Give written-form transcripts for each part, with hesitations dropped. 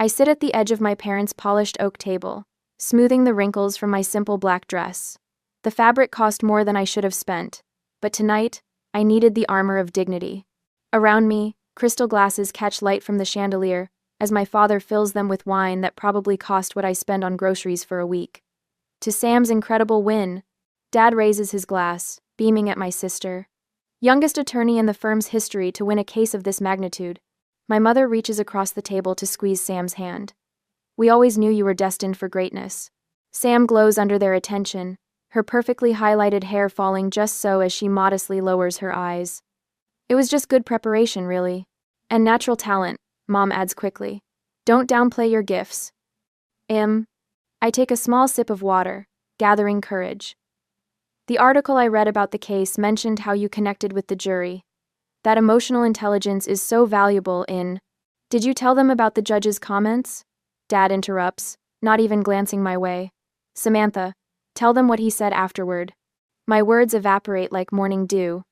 I sit at the edge of my parents' polished oak table, smoothing the wrinkles from my simple black dress. The fabric cost more than I should have spent, but tonight, I needed the armor of dignity. Around me, crystal glasses catch light from the chandelier, as my father fills them with wine that probably cost what I spend on groceries for a week. To Sam's incredible win, Dad raises his glass, beaming at my sister. Youngest attorney in the firm's history to win a case of this magnitude. My mother reaches across the table to squeeze Sam's hand. We always knew you were destined for greatness. Sam glows under their attention, her perfectly highlighted hair falling just so as she modestly lowers her eyes. It was just good preparation, really. And natural talent, Mom adds quickly. Don't downplay your gifts. I take a small sip of water, gathering courage. The article I read about the case mentioned how you connected with the jury. That emotional intelligence is so valuable in... Did you tell them about the judge's comments? Dad interrupts, not even glancing my way. Samantha, tell them what he said afterward. My words evaporate like morning dew.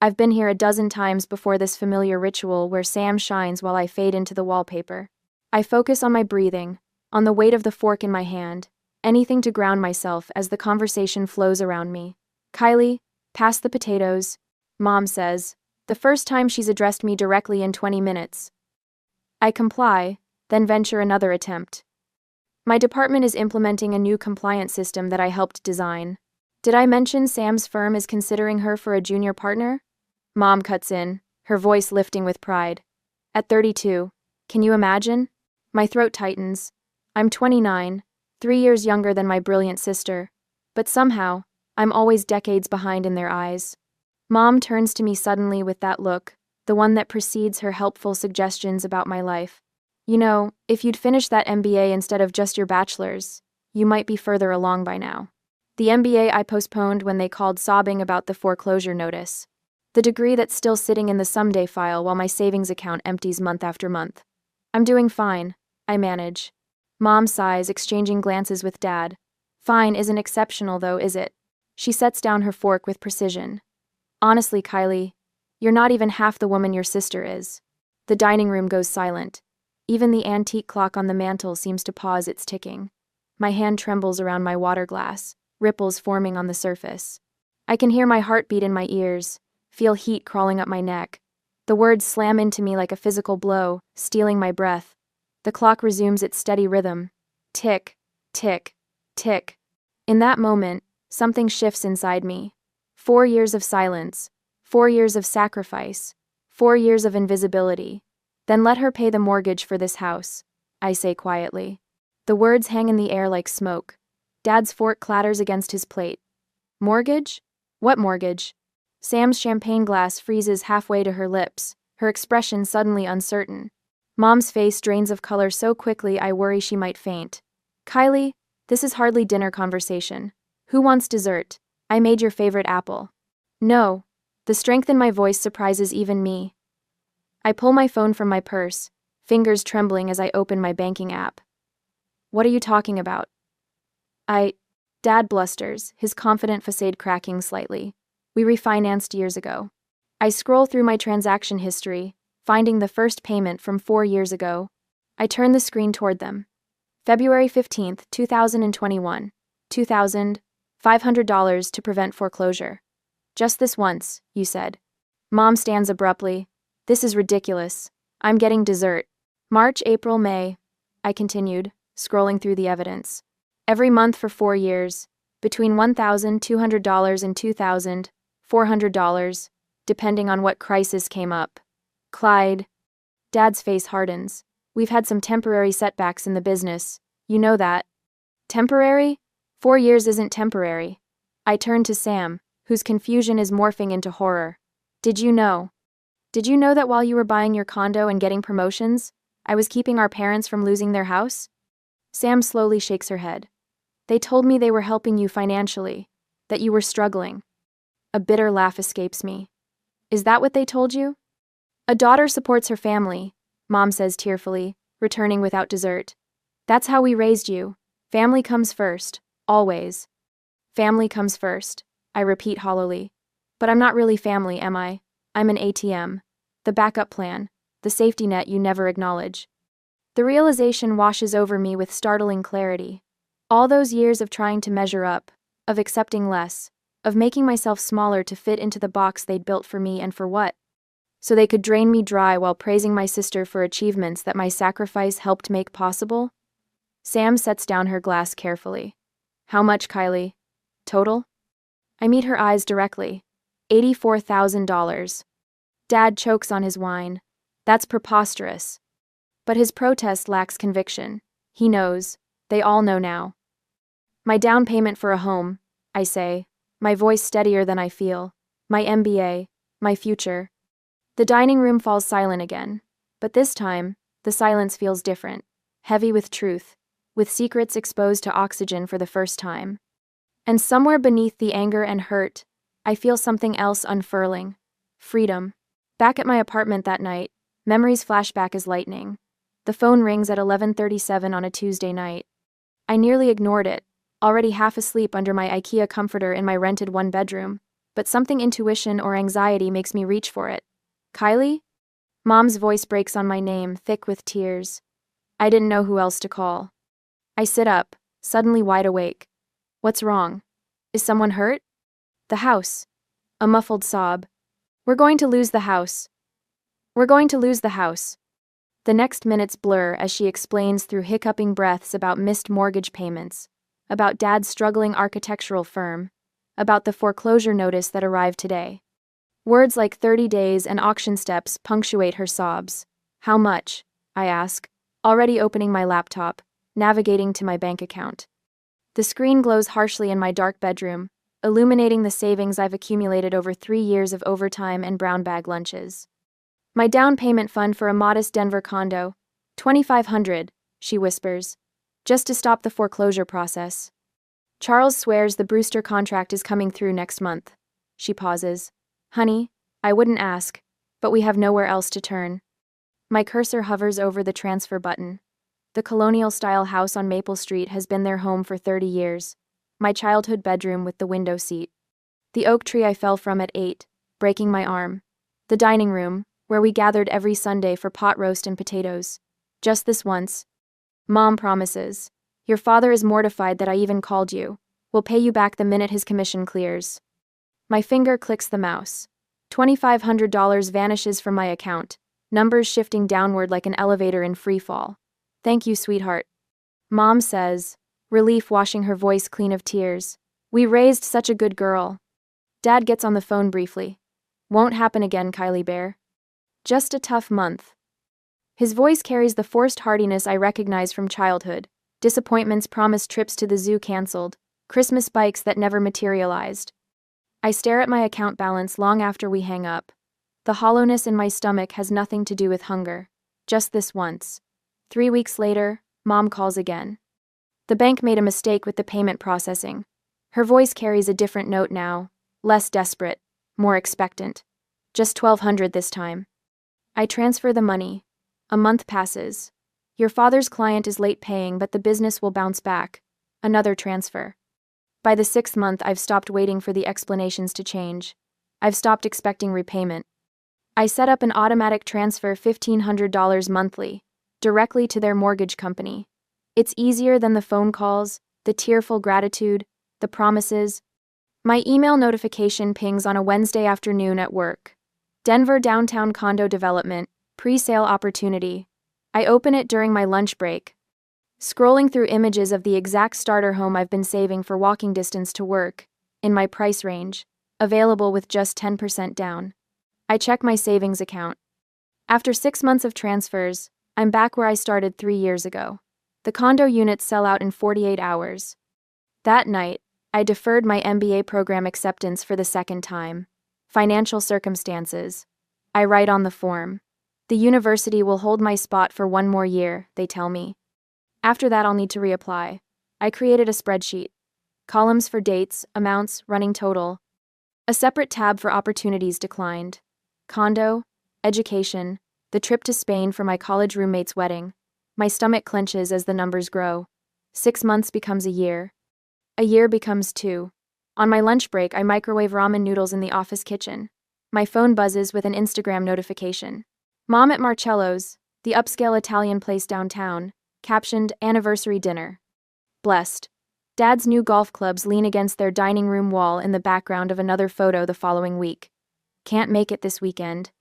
I've been here a dozen times before this familiar ritual where Sam shines while I fade into the wallpaper. I focus on my breathing, on the weight of the fork in my hand, anything to ground myself as the conversation flows around me. Kylie, pass the potatoes, Mom says, the first time she's addressed me directly in 20 minutes. I comply, then venture another attempt. My department is implementing a new compliance system that I helped design. Did I mention Sam's firm is considering her for a junior partner? Mom cuts in, her voice lifting with pride. At 32, can you imagine? My throat tightens. I'm 29, 3 years younger than my brilliant sister, but somehow, I'm always decades behind in their eyes. Mom turns to me suddenly with that look, the one that precedes her helpful suggestions about my life. You know, if you'd finished that MBA instead of just your bachelor's, you might be further along by now. The MBA I postponed when they called sobbing about the foreclosure notice. The degree that's still sitting in the someday file while my savings account empties month after month. I'm doing fine, I manage. Mom sighs, exchanging glances with Dad. Fine isn't exceptional though, is it? She sets down her fork with precision. Honestly, Kylie, you're not even half the woman your sister is. The dining room goes silent. Even the antique clock on the mantel seems to pause its ticking. My hand trembles around my water glass, ripples forming on the surface. I can hear my heartbeat in my ears, feel heat crawling up my neck. The words slam into me like a physical blow, stealing my breath. The clock resumes its steady rhythm. Tick, tick, tick. In that moment, something shifts inside me. 4 years of silence, 4 years of sacrifice, 4 years of invisibility. Then let her pay the mortgage for this house, I say quietly. The words hang in the air like smoke. Dad's fork clatters against his plate. Mortgage? What mortgage? Sam's champagne glass freezes halfway to her lips, her expression suddenly uncertain. Mom's face drains of color so quickly I worry she might faint. Kylie, this is hardly dinner conversation. Who wants dessert? I made your favorite apple. No. The strength in my voice surprises even me. I pull my phone from my purse, fingers trembling as I open my banking app. What are you talking about? Dad blusters, his confident facade cracking slightly. We refinanced years ago. I scroll through my transaction history, finding the first payment from 4 years ago. I turn the screen toward them. February 15th, 2021. $2,500 to prevent foreclosure. Just this once, you said. Mom stands abruptly. This is ridiculous. I'm getting dessert. March, April, May. I continued, scrolling through the evidence. Every month for 4 years, between $1,200 and $2,400, depending on what crisis came up. Clyde. Dad's face hardens. We've had some temporary setbacks in the business. You know that. Temporary? 4 years isn't temporary. I turn to Sam, whose confusion is morphing into horror. Did you know that while you were buying your condo and getting promotions, I was keeping our parents from losing their house? Sam slowly shakes her head. They told me they were helping you financially, that you were struggling. A bitter laugh escapes me. Is that what they told you? A daughter supports her family, Mom says tearfully, returning without dessert. That's how we raised you. Family comes first, always. Family comes first, I repeat hollowly. But I'm not really family, am I? I'm an ATM. The backup plan, the safety net you never acknowledge. The realization washes over me with startling clarity. All those years of trying to measure up, of accepting less, of making myself smaller to fit into the box they'd built for me, and for what? So they could drain me dry while praising my sister for achievements that my sacrifice helped make possible? Sam sets down her glass carefully. How much, Kylie? Total? I meet her eyes directly. $84,000. Dad chokes on his wine. That's preposterous. But his protest lacks conviction. He knows. They all know now. My down payment for a home, I say, my voice steadier than I feel. My MBA, my future. The dining room falls silent again. But this time, the silence feels different. Heavy with truth, with secrets exposed to oxygen for the first time. And somewhere beneath the anger and hurt, I feel something else unfurling. Freedom. Back at my apartment that night, memories flash back as lightning. The phone rings at 11:37 on a Tuesday night. I nearly ignored it, already half asleep under my IKEA comforter in my rented one-bedroom, but something intuition or anxiety makes me reach for it. Kylie? Mom's voice breaks on my name, thick with tears. I didn't know who else to call. I sit up, suddenly wide awake. What's wrong? Is someone hurt? The house. A muffled sob. We're going to lose the house. We're going to lose the house. The next minutes blur as she explains through hiccuping breaths about missed mortgage payments, about Dad's struggling architectural firm, about the foreclosure notice that arrived today. Words like 30 days and auction steps punctuate her sobs. How much? I ask, already opening my laptop, navigating to my bank account. The screen glows harshly in my dark bedroom, illuminating the savings I've accumulated over 3 years of overtime and brown bag lunches. My down payment fund for a modest Denver condo, $2,500, she whispers, just to stop the foreclosure process. Charles swears the Brewster contract is coming through next month. She pauses. Honey, I wouldn't ask, but we have nowhere else to turn. My cursor hovers over the transfer button. The colonial-style house on Maple Street has been their home for 30 years. My childhood bedroom with the window seat. The oak tree I fell from at 8, breaking my arm. The dining room, where we gathered every Sunday for pot roast and potatoes. Just this once. Mom promises. Your father is mortified that I even called you. We'll pay you back the minute his commission clears. My finger clicks the mouse. $2,500 vanishes from my account, numbers shifting downward like an elevator in free fall. Thank you, sweetheart. Mom says, relief washing her voice clean of tears. We raised such a good girl. Dad gets on the phone briefly. Won't happen again, Kylie Bear. Just a tough month. His voice carries the forced heartiness I recognize from childhood. Disappointments, promised trips to the zoo canceled, Christmas bikes that never materialized. I stare at my account balance long after we hang up. The hollowness in my stomach has nothing to do with hunger. Just this once. 3 weeks later, Mom calls again. The bank made a mistake with the payment processing. Her voice carries a different note now, less desperate, more expectant. Just $1,200 this time. I transfer the money. A month passes. Your father's client is late paying, but the business will bounce back. Another transfer. By the 6th month, I've stopped waiting for the explanations to change. I've stopped expecting repayment. I set up an automatic transfer $1,500 monthly, directly to their mortgage company. It's easier than the phone calls, the tearful gratitude, the promises. My email notification pings on a Wednesday afternoon at work. Denver downtown condo development, pre-sale opportunity. I open it during my lunch break. Scrolling through images of the exact starter home I've been saving for walking distance to work, in my price range, available with just 10% down. I check my savings account. After 6 months of transfers, I'm back where I started 3 years ago. The condo units sell out in 48 hours. That night, I deferred my MBA program acceptance for the 2nd time. Financial circumstances. I write on the form. The university will hold my spot for 1 more year, they tell me. After that, I'll need to reapply. I created a spreadsheet. Columns for dates, amounts, running total. A separate tab for opportunities declined. Condo, education, the trip to Spain for my college roommate's wedding. My stomach clenches as the numbers grow. 6 months becomes a year. A year becomes 2. On my lunch break, I microwave ramen noodles in the office kitchen. My phone buzzes with an Instagram notification. Mom at Marcello's, the upscale Italian place downtown, captioned Anniversary Dinner. Blessed. Dad's new golf clubs lean against their dining room wall in the background of another photo the following week. Can't make it this weekend.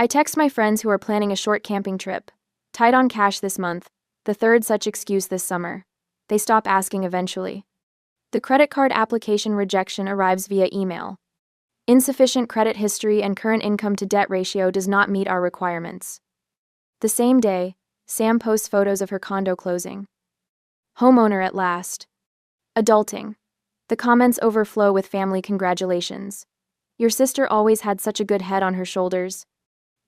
I text my friends who are planning a short camping trip. Tight on cash this month, the third such excuse this summer. They stop asking eventually. The credit card application rejection arrives via email. Insufficient credit history and current income to debt ratio does not meet our requirements. The same day, Sam posts photos of her condo closing. Homeowner at last. Adulting. The comments overflow with family congratulations. Your sister always had such a good head on her shoulders.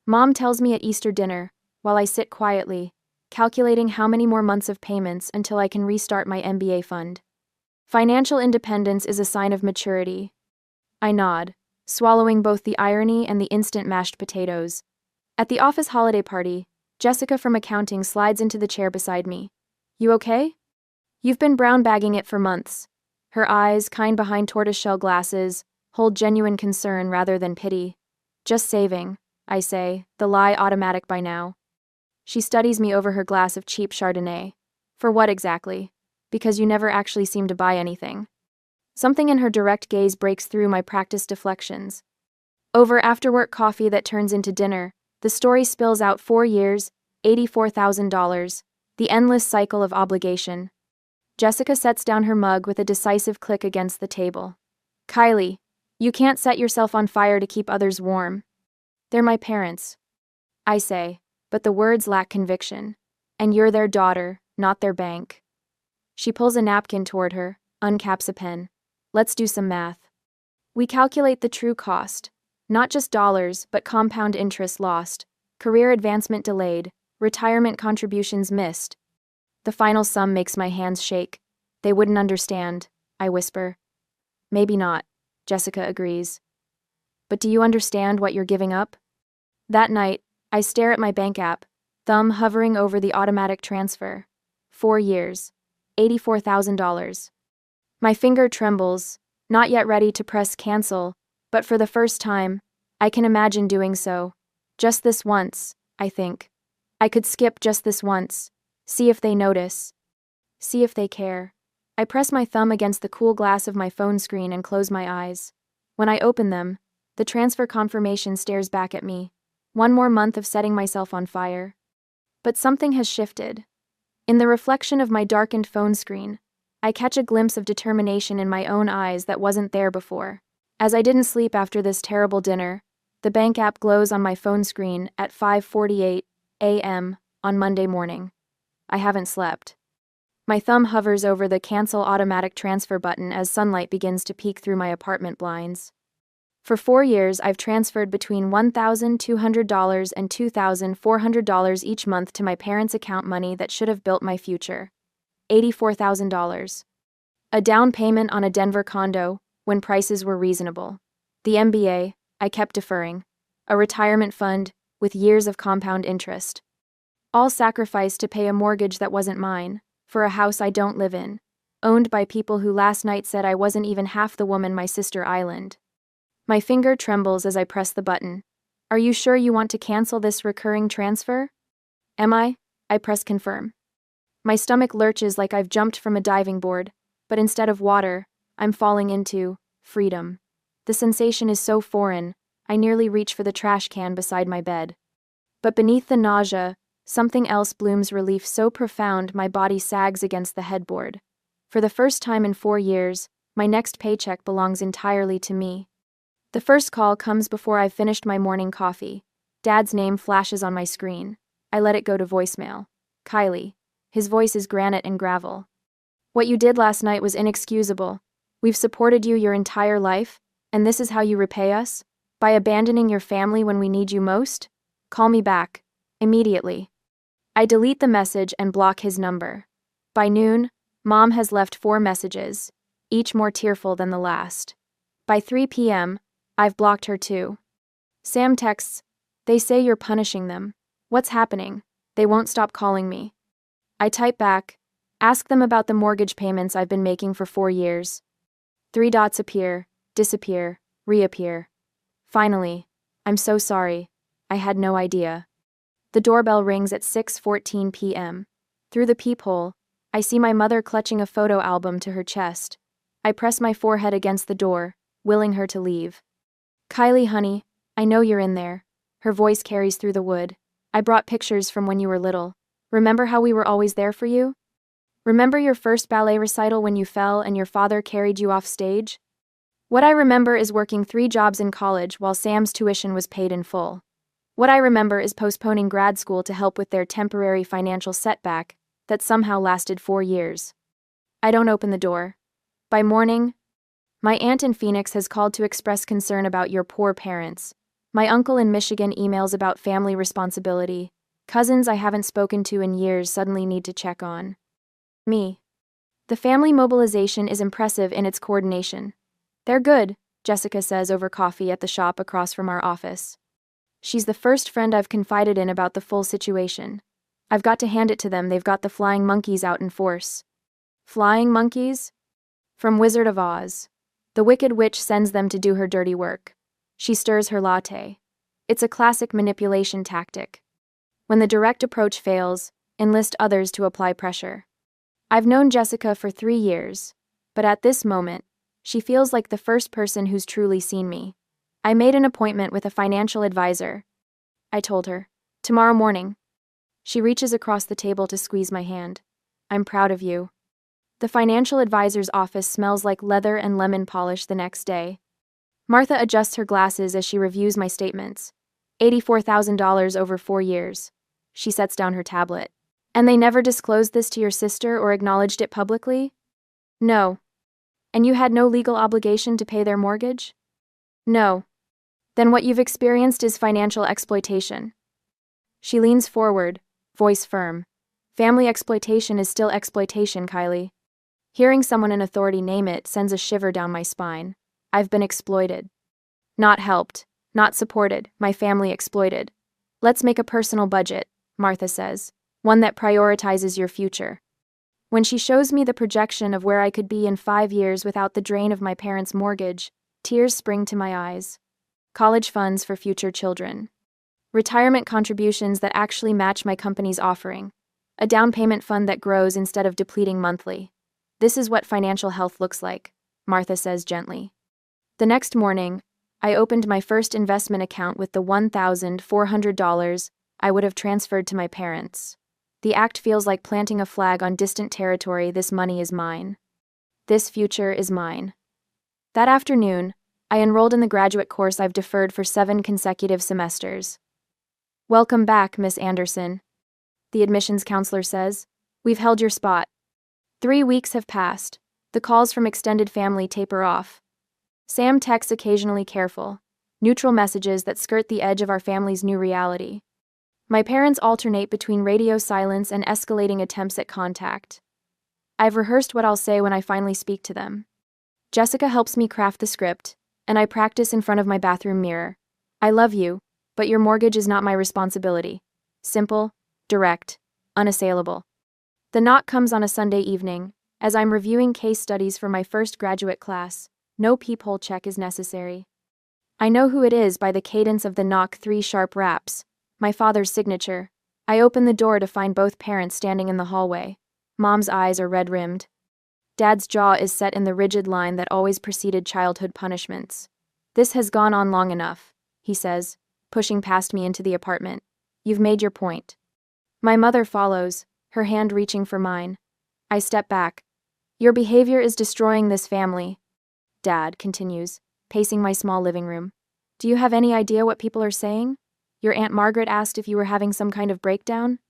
Mom tells me at Easter dinner, while I sit quietly, calculating how many more months of payments until I can restart my MBA fund. Financial independence is a sign of maturity. I nod, swallowing both the irony and the instant mashed potatoes. At the office holiday party, Jessica from accounting slides into the chair beside me. You okay? You've been brown bagging it for months. Her eyes, kind behind tortoiseshell glasses, hold genuine concern rather than pity. Just saving, I say, the lie automatic by now. She studies me over her glass of cheap Chardonnay. For what exactly? Because you never actually seem to buy anything. Something in her direct gaze breaks through my practiced deflections. Over after-work coffee that turns into dinner, the story spills out 4 years, $84,000, the endless cycle of obligation. Jessica sets down her mug with a decisive click against the table. Kylie, you can't set yourself on fire to keep others warm. They're my parents. I say, but the words lack conviction. And you're their daughter, not their bank. She pulls a napkin toward her, uncaps a pen. Let's do some math. We calculate the true cost. Not just dollars, but compound interest lost, career advancement delayed, retirement contributions missed. The final sum makes my hands shake. They wouldn't understand, I whisper. Maybe not, Jessica agrees. But do you understand what you're giving up? That night, I stare at my bank app, thumb hovering over the automatic transfer. 4 years. $84,000. My finger trembles, not yet ready to press cancel, but for the first time, I can imagine doing so. Just this once, I think. I could skip just this once. See if they notice. See if they care. I press my thumb against the cool glass of my phone screen and close my eyes. When I open them, the transfer confirmation stares back at me. 1 more month of setting myself on fire. But something has shifted. In the reflection of my darkened phone screen, I catch a glimpse of determination in my own eyes that wasn't there before. As I didn't sleep after this terrible dinner, the bank app glows on my phone screen at 5:48 a.m. on Monday morning. I haven't slept. My thumb hovers over the cancel automatic transfer button as sunlight begins to peek through my apartment blinds. For 4 years, I've transferred between $1,200 and $2,400 each month to my parents' account, money that should have built my future. $84,000. A down payment on a Denver condo when prices were reasonable. The MBA, I kept deferring. A retirement fund with years of compound interest. All sacrificed to pay a mortgage that wasn't mine, for a house I don't live in, owned by people who last night said I wasn't even half the woman my sister islanded. My finger trembles as I press the button. Are you sure you want to cancel this recurring transfer? Am I? I press confirm. My stomach lurches like I've jumped from a diving board, but instead of water, I'm falling into freedom. The sensation is so foreign, I nearly reach for the trash can beside my bed. But beneath the nausea, something else blooms, relief so profound my body sags against the headboard. For the first time in 4 years, my next paycheck belongs entirely to me. The first call comes before I've finished my morning coffee. Dad's name flashes on my screen. I let it go to voicemail. Kylie. His voice is granite and gravel. What you did last night was inexcusable. We've supported you your entire life, and this is how you repay us? By abandoning your family when we need you most? Call me back. Immediately. I delete the message and block his number. By noon, Mom has left 4 messages, each more tearful than the last. By 3 p.m., I've blocked her too. Sam texts, they say you're punishing them. What's happening? They won't stop calling me. I type back, ask them about the mortgage payments I've been making for 4 years. 3 dots appear, disappear, reappear. Finally, I'm so sorry. I had no idea. The doorbell rings at 6:14 p.m. Through the peephole, I see my mother clutching a photo album to her chest. I press my forehead against the door, willing her to leave. "Kylie, honey, I know you're in there." Her voice carries through the wood. "I brought pictures from when you were little. Remember how we were always there for you? Remember your first ballet recital when you fell and your father carried you off stage? What I remember is working 3 jobs in college while Sam's tuition was paid in full. What I remember is postponing grad school to help with their temporary financial setback that somehow lasted 4 years." I don't open the door. By morning, my aunt in Phoenix has called to express concern about your poor parents. My uncle in Michigan emails about family responsibility. Cousins I haven't spoken to in years suddenly need to check on me. The family mobilization is impressive in its coordination. "They're good," Jessica says over coffee at the shop across from our office. She's the first friend I've confided in about the full situation. I've got to hand it to them, they've got the flying monkeys out in force. Flying monkeys? From Wizard of Oz. The Wicked Witch sends them to do her dirty work. She stirs her latte. It's a classic manipulation tactic. When the direct approach fails, enlist others to apply pressure. I've known Jessica for 3 years, but at this moment, she feels like the first person who's truly seen me. I made an appointment with a financial advisor. I told her. Tomorrow morning. She reaches across the table to squeeze my hand. "I'm proud of you." The financial advisor's office smells like leather and lemon polish the next day. Martha adjusts her glasses as she reviews my statements. $84,000 over 4 years. She sets down her tablet. "And they never disclosed this to your sister or acknowledged it publicly?" "No." "And you had no legal obligation to pay their mortgage?" "No." "Then what you've experienced is financial exploitation." She leans forward, voice firm. "Family exploitation is still exploitation, Kylie." Hearing someone in authority name it sends a shiver down my spine. I've been exploited. Not helped, not supported, my family exploited. "Let's make a personal budget," Martha says, "one that prioritizes your future." When she shows me the projection of where I could be in 5 years without the drain of my parents' mortgage, tears spring to my eyes. College funds for future children. Retirement contributions that actually match my company's offering. A down payment fund that grows instead of depleting monthly. "This is what financial health looks like," Martha says gently. The next morning, I opened my first investment account with the $1,400 I would have transferred to my parents. The act feels like planting a flag on distant territory. This money is mine. This future is mine. That afternoon, I enrolled in the graduate course I've deferred for 7 consecutive semesters. "Welcome back, Miss Anderson," the admissions counselor says. "We've held your spot." 3 weeks have passed. The calls from extended family taper off. Sam texts occasionally careful, neutral messages that skirt the edge of our family's new reality. My parents alternate between radio silence and escalating attempts at contact. I've rehearsed what I'll say when I finally speak to them. Jessica helps me craft the script, and I practice in front of my bathroom mirror. "I love you, but your mortgage is not my responsibility." Simple, direct, unassailable. The knock comes on a Sunday evening, as I'm reviewing case studies for my first graduate class. No peephole check is necessary. I know who it is by the cadence of the knock, 3 sharp raps. My father's signature. I open the door to find both parents standing in the hallway. Mom's eyes are red-rimmed. Dad's jaw is set in the rigid line that always preceded childhood punishments. "This has gone on long enough," he says, pushing past me into the apartment. "You've made your point." My mother follows, her hand reaching for mine. I step back. "Your behavior is destroying this family," Dad continues, pacing my small living room. "Do you have any idea what people are saying? Your Aunt Margaret asked if you were having some kind of breakdown."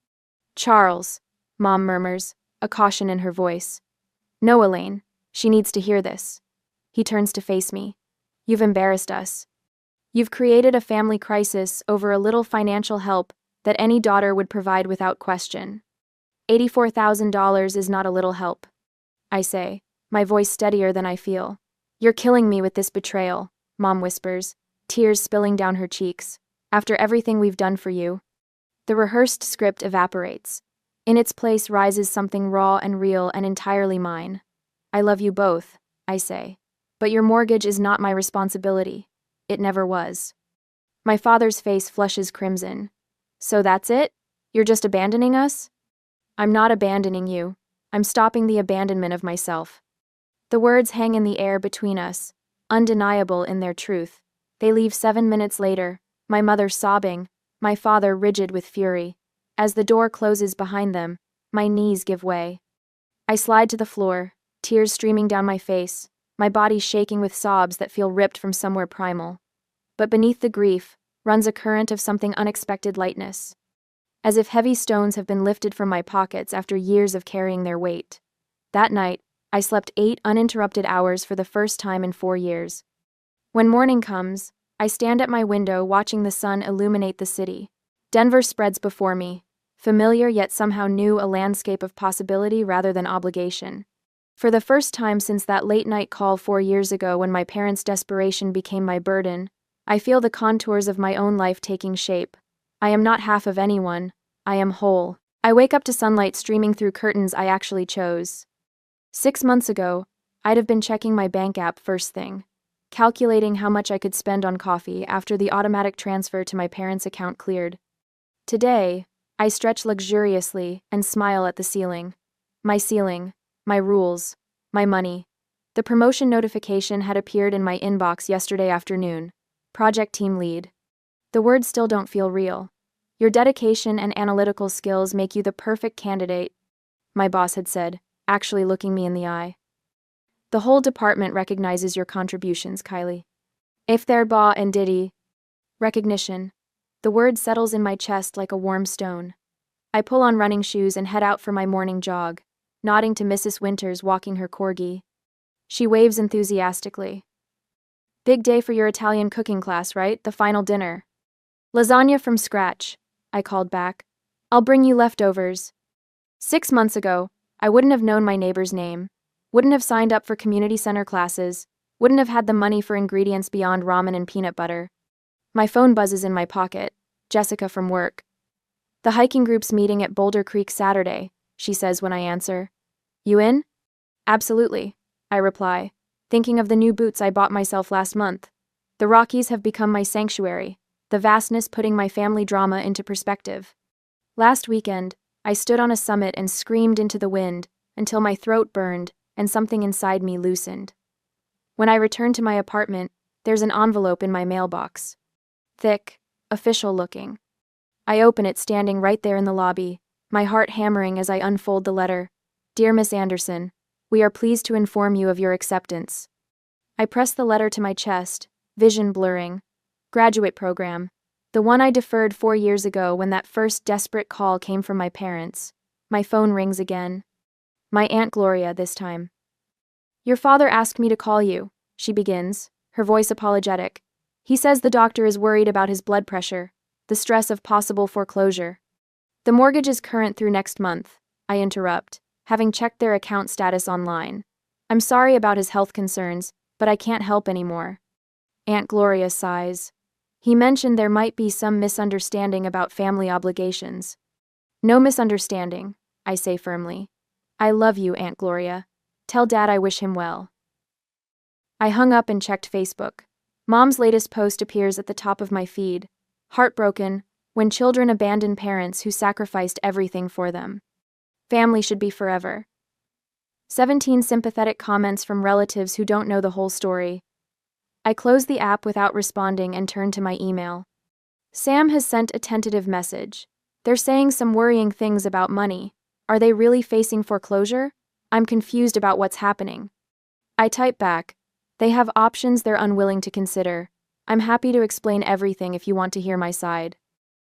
"Charles," Mom murmurs, a caution in her voice. "No, Elaine, she needs to hear this." He turns to face me. "You've embarrassed us. You've created a family crisis over a little financial help that any daughter would provide without question. $84,000 is not a little help," I say, my voice steadier than I feel. "You're killing me with this betrayal," Mom whispers, tears spilling down her cheeks. "After everything we've done for you." The rehearsed script evaporates. In its place rises something raw and real and entirely mine. "I love you both," I say. "But your mortgage is not my responsibility. It never was." My father's face flushes crimson. So that's it? You're just abandoning us? I'm not abandoning you. I'm stopping the abandonment of myself. The words hang in the air between us, undeniable in their truth. They leave 7 minutes later, my mother sobbing, my father rigid with fury. As the door closes behind them, my knees give way. I slide to the floor, tears streaming down my face, my body shaking with sobs that feel ripped from somewhere primal. But beneath the grief runs a current of something unexpected lightness. As if heavy stones have been lifted from my pockets after years of carrying their weight. That night, I slept 8 uninterrupted hours for the first time in 4 years. When morning comes, I stand at my window watching the sun illuminate the city. Denver spreads before me, familiar yet somehow new, a landscape of possibility rather than obligation. For the first time since that late-night call 4 years ago when my parents' desperation became my burden, I feel the contours of my own life taking shape. I am not half of anyone, I am whole. I wake up to sunlight streaming through curtains I actually chose. 6 months ago, I'd have been checking my bank app first thing, calculating how much I could spend on coffee after the automatic transfer to my parents' account cleared. Today, I stretch luxuriously and smile at the ceiling. My rules, my money. The promotion notification had appeared in my inbox yesterday afternoon. Project team lead. The words still don't feel real. Your dedication and analytical skills make you the perfect candidate, my boss had said, actually looking me in the eye. The whole department recognizes your contributions, Kylie. If they're ba and diddy. Recognition. The word settles in my chest like a warm stone. I pull on running shoes and head out for my morning jog, nodding to Mrs. Winters walking her corgi. She waves enthusiastically. Big day for your Italian cooking class, right? The final dinner. Lasagna from scratch, I called back. I'll bring you leftovers. 6 months ago, I wouldn't have known my neighbor's name, wouldn't have signed up for community center classes, wouldn't have had the money for ingredients beyond ramen and peanut butter. My phone buzzes in my pocket, Jessica from work. The hiking group's meeting at Boulder Creek Saturday, she says when I answer. You in? Absolutely, I reply, thinking of the new boots I bought myself last month. The Rockies have become my sanctuary, the vastness putting my family drama into perspective. Last weekend, I stood on a summit and screamed into the wind until my throat burned and something inside me loosened. When I return to my apartment, there's an envelope in my mailbox. Thick, official looking. I open it standing right there in the lobby, my heart hammering as I unfold the letter. Dear Miss Anderson, we are pleased to inform you of your acceptance. I press the letter to my chest, vision blurring. Graduate program. The one I deferred 4 years ago when that first desperate call came from my parents. My phone rings again. My Aunt Gloria this time. Your father asked me to call you, she begins, her voice apologetic. He says the doctor is worried about his blood pressure, the stress of possible foreclosure. The mortgage is current through next month, I interrupt, having checked their account status online. I'm sorry about his health concerns, but I can't help anymore. Aunt Gloria sighs. He mentioned there might be some misunderstanding about family obligations. No misunderstanding, I say firmly. I love you, Aunt Gloria. Tell Dad I wish him well. I hung up and checked Facebook. Mom's latest post appears at the top of my feed. Heartbroken, when children abandon parents who sacrificed everything for them. Family should be forever. 17 sympathetic comments from relatives who don't know the whole story. I close the app without responding and turn to my email. Sam has sent a tentative message. They're saying some worrying things about money. Are they really facing foreclosure? I'm confused about what's happening. I type back. They have options they're unwilling to consider. I'm happy to explain everything if you want to hear my side.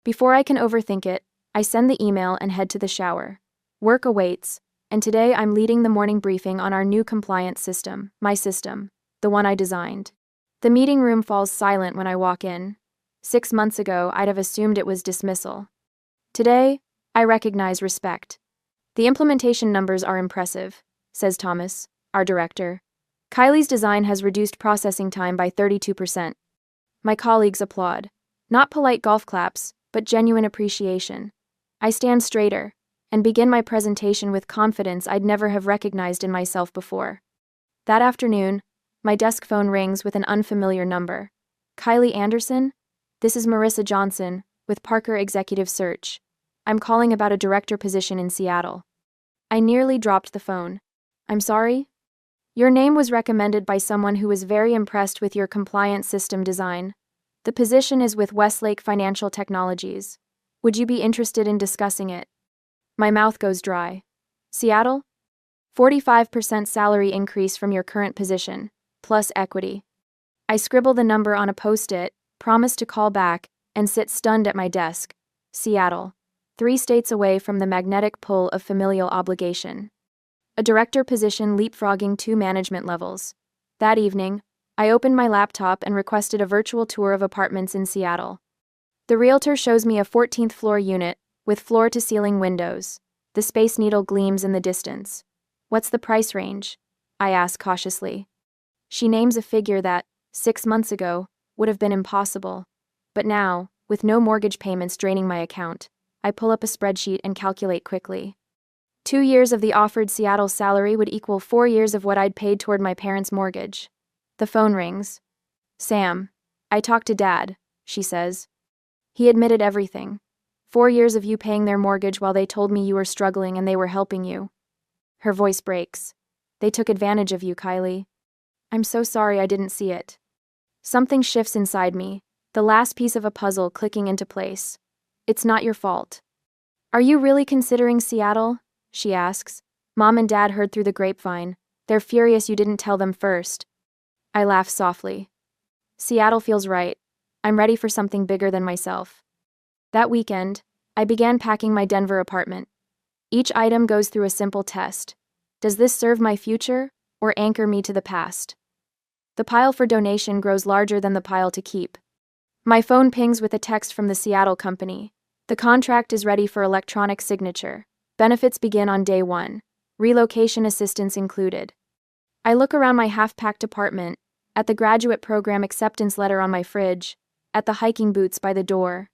Before I can overthink it, I send the email and head to the shower. Work awaits, and today I'm leading the morning briefing on our new compliance system, my system, the one I designed. The meeting room falls silent when I walk in. 6 months ago, I'd have assumed it was dismissal. Today, I recognize respect. The implementation numbers are impressive, says Thomas, our director. Kylie's design has reduced processing time by 32%. My colleagues applaud. Not polite golf claps, but genuine appreciation. I stand straighter and begin my presentation with confidence I'd never have recognized in myself before. That afternoon, my desk phone rings with an unfamiliar number. Kylie Anderson? This is Marissa Johnson, with Parker Executive Search. I'm calling about a director position in Seattle. I nearly dropped the phone. I'm sorry? Your name was recommended by someone who was very impressed with your compliance system design. The position is with Westlake Financial Technologies. Would you be interested in discussing it? My mouth goes dry. Seattle? 45% salary increase from your current position, plus equity. I scribble the number on a post-it, promise to call back, and sit stunned at my desk. Seattle. 3 states away from the magnetic pull of familial obligation. A director position leapfrogging 2 management levels. That evening, I opened my laptop and requested a virtual tour of apartments in Seattle. The realtor shows me a 14th floor unit, with floor-to-ceiling windows. The Space Needle gleams in the distance. What's the price range? I ask cautiously. She names a figure that, 6 months ago, would have been impossible. But now, with no mortgage payments draining my account, I pull up a spreadsheet and calculate quickly. 2 years of the offered Seattle salary would equal 4 years of what I'd paid toward my parents' mortgage. The phone rings. Sam. I talked to Dad, she says. He admitted everything. 4 years of you paying their mortgage while they told me you were struggling and they were helping you. Her voice breaks. They took advantage of you, Kylie. I'm so sorry I didn't see it. Something shifts inside me, the last piece of a puzzle clicking into place. It's not your fault. Are you really considering Seattle? She asks. Mom and Dad heard through the grapevine. They're furious you didn't tell them first. I laugh softly. Seattle feels right. I'm ready for something bigger than myself. That weekend, I began packing my Denver apartment. Each item goes through a simple test. Does this serve my future, or anchor me to the past? The pile for donation grows larger than the pile to keep. My phone pings with a text from the Seattle company. The contract is ready for electronic signature. Benefits begin on day 1. Relocation assistance included. I look around my half-packed apartment, at the graduate program acceptance letter on my fridge, at the hiking boots by the door.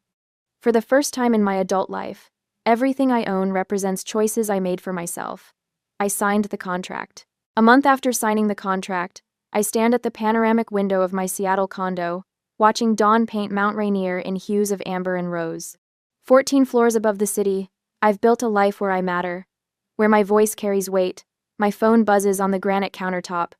For the first time in my adult life, everything I own represents choices I made for myself. I signed the contract. A month after signing the contract, I stand at the panoramic window of my Seattle condo, watching dawn paint Mount Rainier in hues of amber and rose. 14 floors above the city, I've built a life where I matter, where my voice carries weight. My phone buzzes on the granite countertop.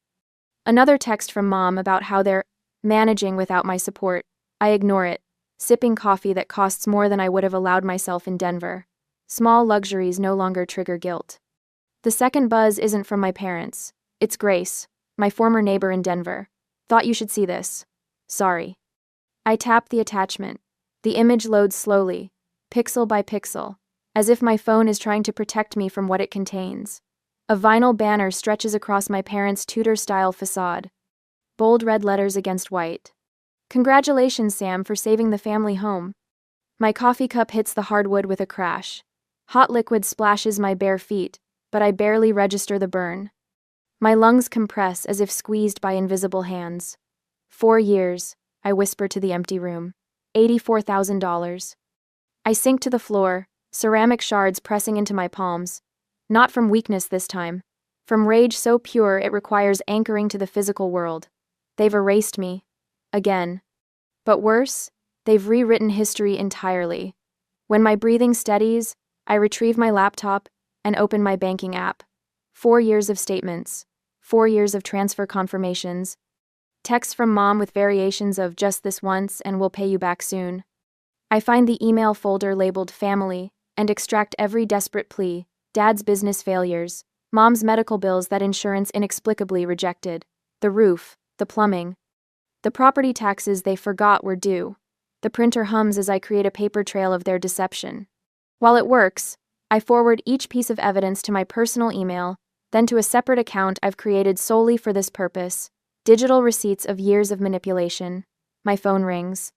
Another text from Mom about how they're managing without my support. I ignore it, sipping coffee that costs more than I would have allowed myself in Denver. Small luxuries no longer trigger guilt. The second buzz isn't from my parents. It's Grace, my former neighbor in Denver. Thought you should see this. Sorry. I tap the attachment. The image loads slowly, pixel by pixel, as if my phone is trying to protect me from what it contains. A vinyl banner stretches across my parents' Tudor-style facade. Bold red letters against white. Congratulations, Sam, for saving the family home. My coffee cup hits the hardwood with a crash. Hot liquid splashes my bare feet, but I barely register the burn. My lungs compress as if squeezed by invisible hands. 4 years, I whisper to the empty room. $84,000. I sink to the floor, ceramic shards pressing into my palms. Not from weakness this time. From rage so pure it requires anchoring to the physical world. They've erased me. Again. But worse, they've rewritten history entirely. When my breathing steadies, I retrieve my laptop and open my banking app. 4 years of statements. 4 years of transfer confirmations. Texts from Mom with variations of just this once and we'll pay you back soon. I find the email folder labeled family and extract every desperate plea. Dad's business failures, Mom's medical bills that insurance inexplicably rejected, the roof, the plumbing, the property taxes they forgot were due. The printer hums as I create a paper trail of their deception. While it works, I forward each piece of evidence to my personal email, then to a separate account I've created solely for this purpose. Digital receipts of years of manipulation. My phone rings.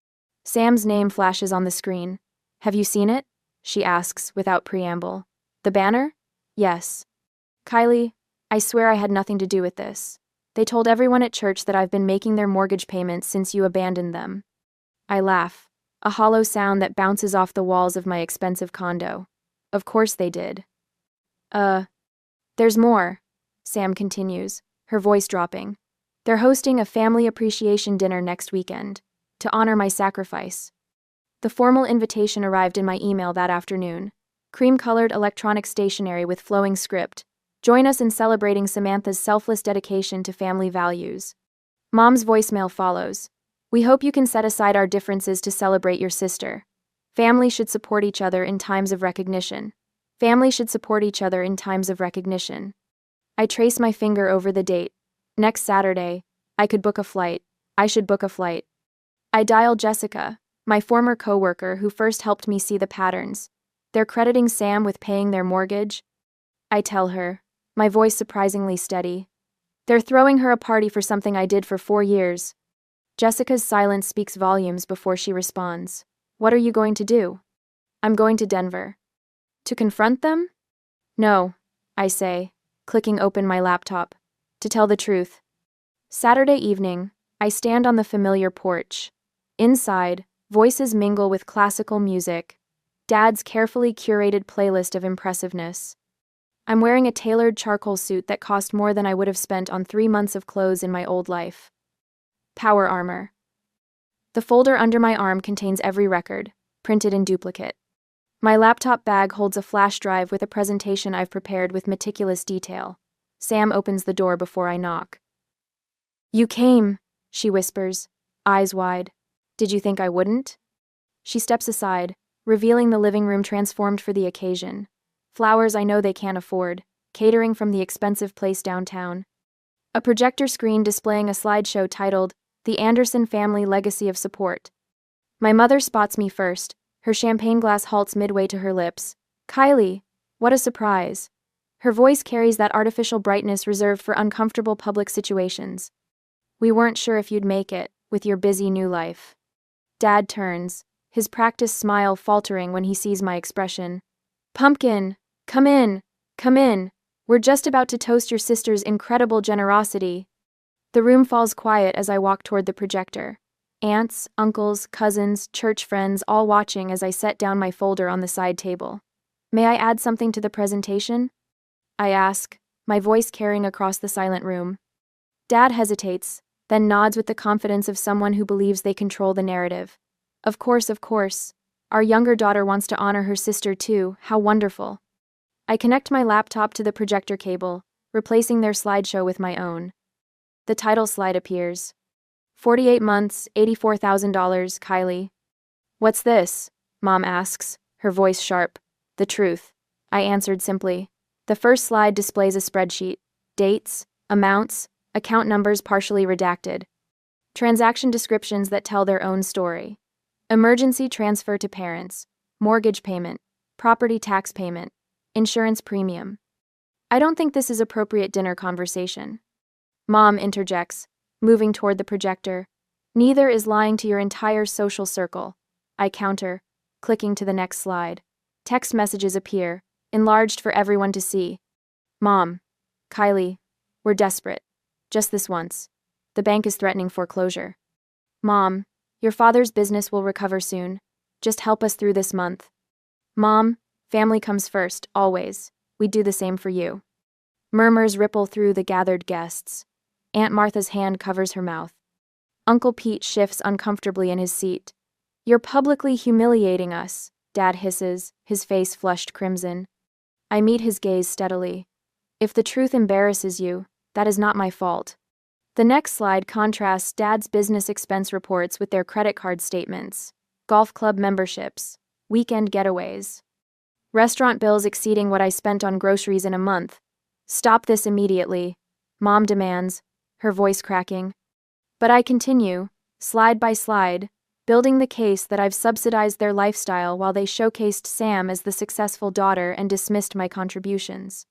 Sam's name flashes on the screen. Have you seen it? She asks without preamble. The banner? Yes. Kylie, I swear I had nothing to do with this. They told everyone at church that I've been making their mortgage payments since you abandoned them. I laugh, a hollow sound that bounces off the walls of my expensive condo. Of course they did. There's more, Sam continues, her voice dropping. They're hosting a family appreciation dinner next weekend, to honor my sacrifice. The formal invitation arrived in my email that afternoon. Cream-colored electronic stationery with flowing script. Join us in celebrating Samantha's selfless dedication to family values. Mom's voicemail follows. We hope you can set aside our differences to celebrate your sister. Family should support each other in times of recognition. Family should support each other in times of recognition. I trace my finger over the date. Next Saturday. I could book a flight. I should book a flight. I dial Jessica, my former coworker who first helped me see the patterns. They're crediting Sam with paying their mortgage. I tell her, my voice surprisingly steady. They're throwing her a party for something I did for 4 years. Jessica's silence speaks volumes before she responds. What are you going to do? I'm going to Denver. To confront them? No, I say, clicking open my laptop. To tell the truth. Saturday evening, I stand on the familiar porch. Inside, voices mingle with classical music. Dad's carefully curated playlist of impressiveness. I'm wearing a tailored charcoal suit that cost more than I would have spent on 3 months of clothes in my old life. Power armor. The folder under my arm contains every record, printed in duplicate. My laptop bag holds a flash drive with a presentation I've prepared with meticulous detail. Sam opens the door before I knock. You came, she whispers, eyes wide. Did you think I wouldn't? She steps aside, revealing the living room transformed for the occasion. Flowers I know they can't afford, catering from the expensive place downtown. A projector screen displaying a slideshow titled, The Anderson Family Legacy of Support. My mother spots me first, her champagne glass halts midway to her lips. Kylie, what a surprise. Her voice carries that artificial brightness reserved for uncomfortable public situations. We weren't sure if you'd make it, with your busy new life. Dad turns, his practiced smile faltering when he sees my expression. Pumpkin, come in, come in. We're just about to toast your sister's incredible generosity. The room falls quiet as I walk toward the projector. Aunts, uncles, cousins, church friends all watching as I set down my folder on the side table. May I add something to the presentation? I ask, my voice carrying across the silent room. Dad hesitates, then nods with the confidence of someone who believes they control the narrative. Of course, of course. Our younger daughter wants to honor her sister too, how wonderful. I connect my laptop to the projector cable, replacing their slideshow with my own. The title slide appears. 48 months, $84,000, Kylie. What's this? Mom asks, her voice sharp. The truth. I answered simply. The first slide displays a spreadsheet. Dates, amounts, account numbers partially redacted. Transaction descriptions that tell their own story. Emergency transfer to parents. Mortgage payment. Property tax payment. Insurance premium. I don't think this is appropriate dinner conversation. Mom interjects, moving toward the projector. Neither is lying to your entire social circle. I counter, clicking to the next slide. Text messages appear, enlarged for everyone to see. Mom, Kylie, we're desperate. Just this once. The bank is threatening foreclosure. Mom, your father's business will recover soon. Just help us through this month. Mom, family comes first, always. We'd do the same for you. Murmurs ripple through the gathered guests. Aunt Martha's hand covers her mouth. Uncle Pete shifts uncomfortably in his seat. You're publicly humiliating us, Dad hisses, his face flushed crimson. I meet his gaze steadily. If the truth embarrasses you, that is not my fault. The next slide contrasts Dad's business expense reports with their credit card statements, golf club memberships, weekend getaways, restaurant bills exceeding what I spent on groceries in a month. Stop this immediately, Mom demands, her voice cracking. But I continue, slide by slide, building the case that I've subsidized their lifestyle while they showcased Sam as the successful daughter and dismissed my contributions.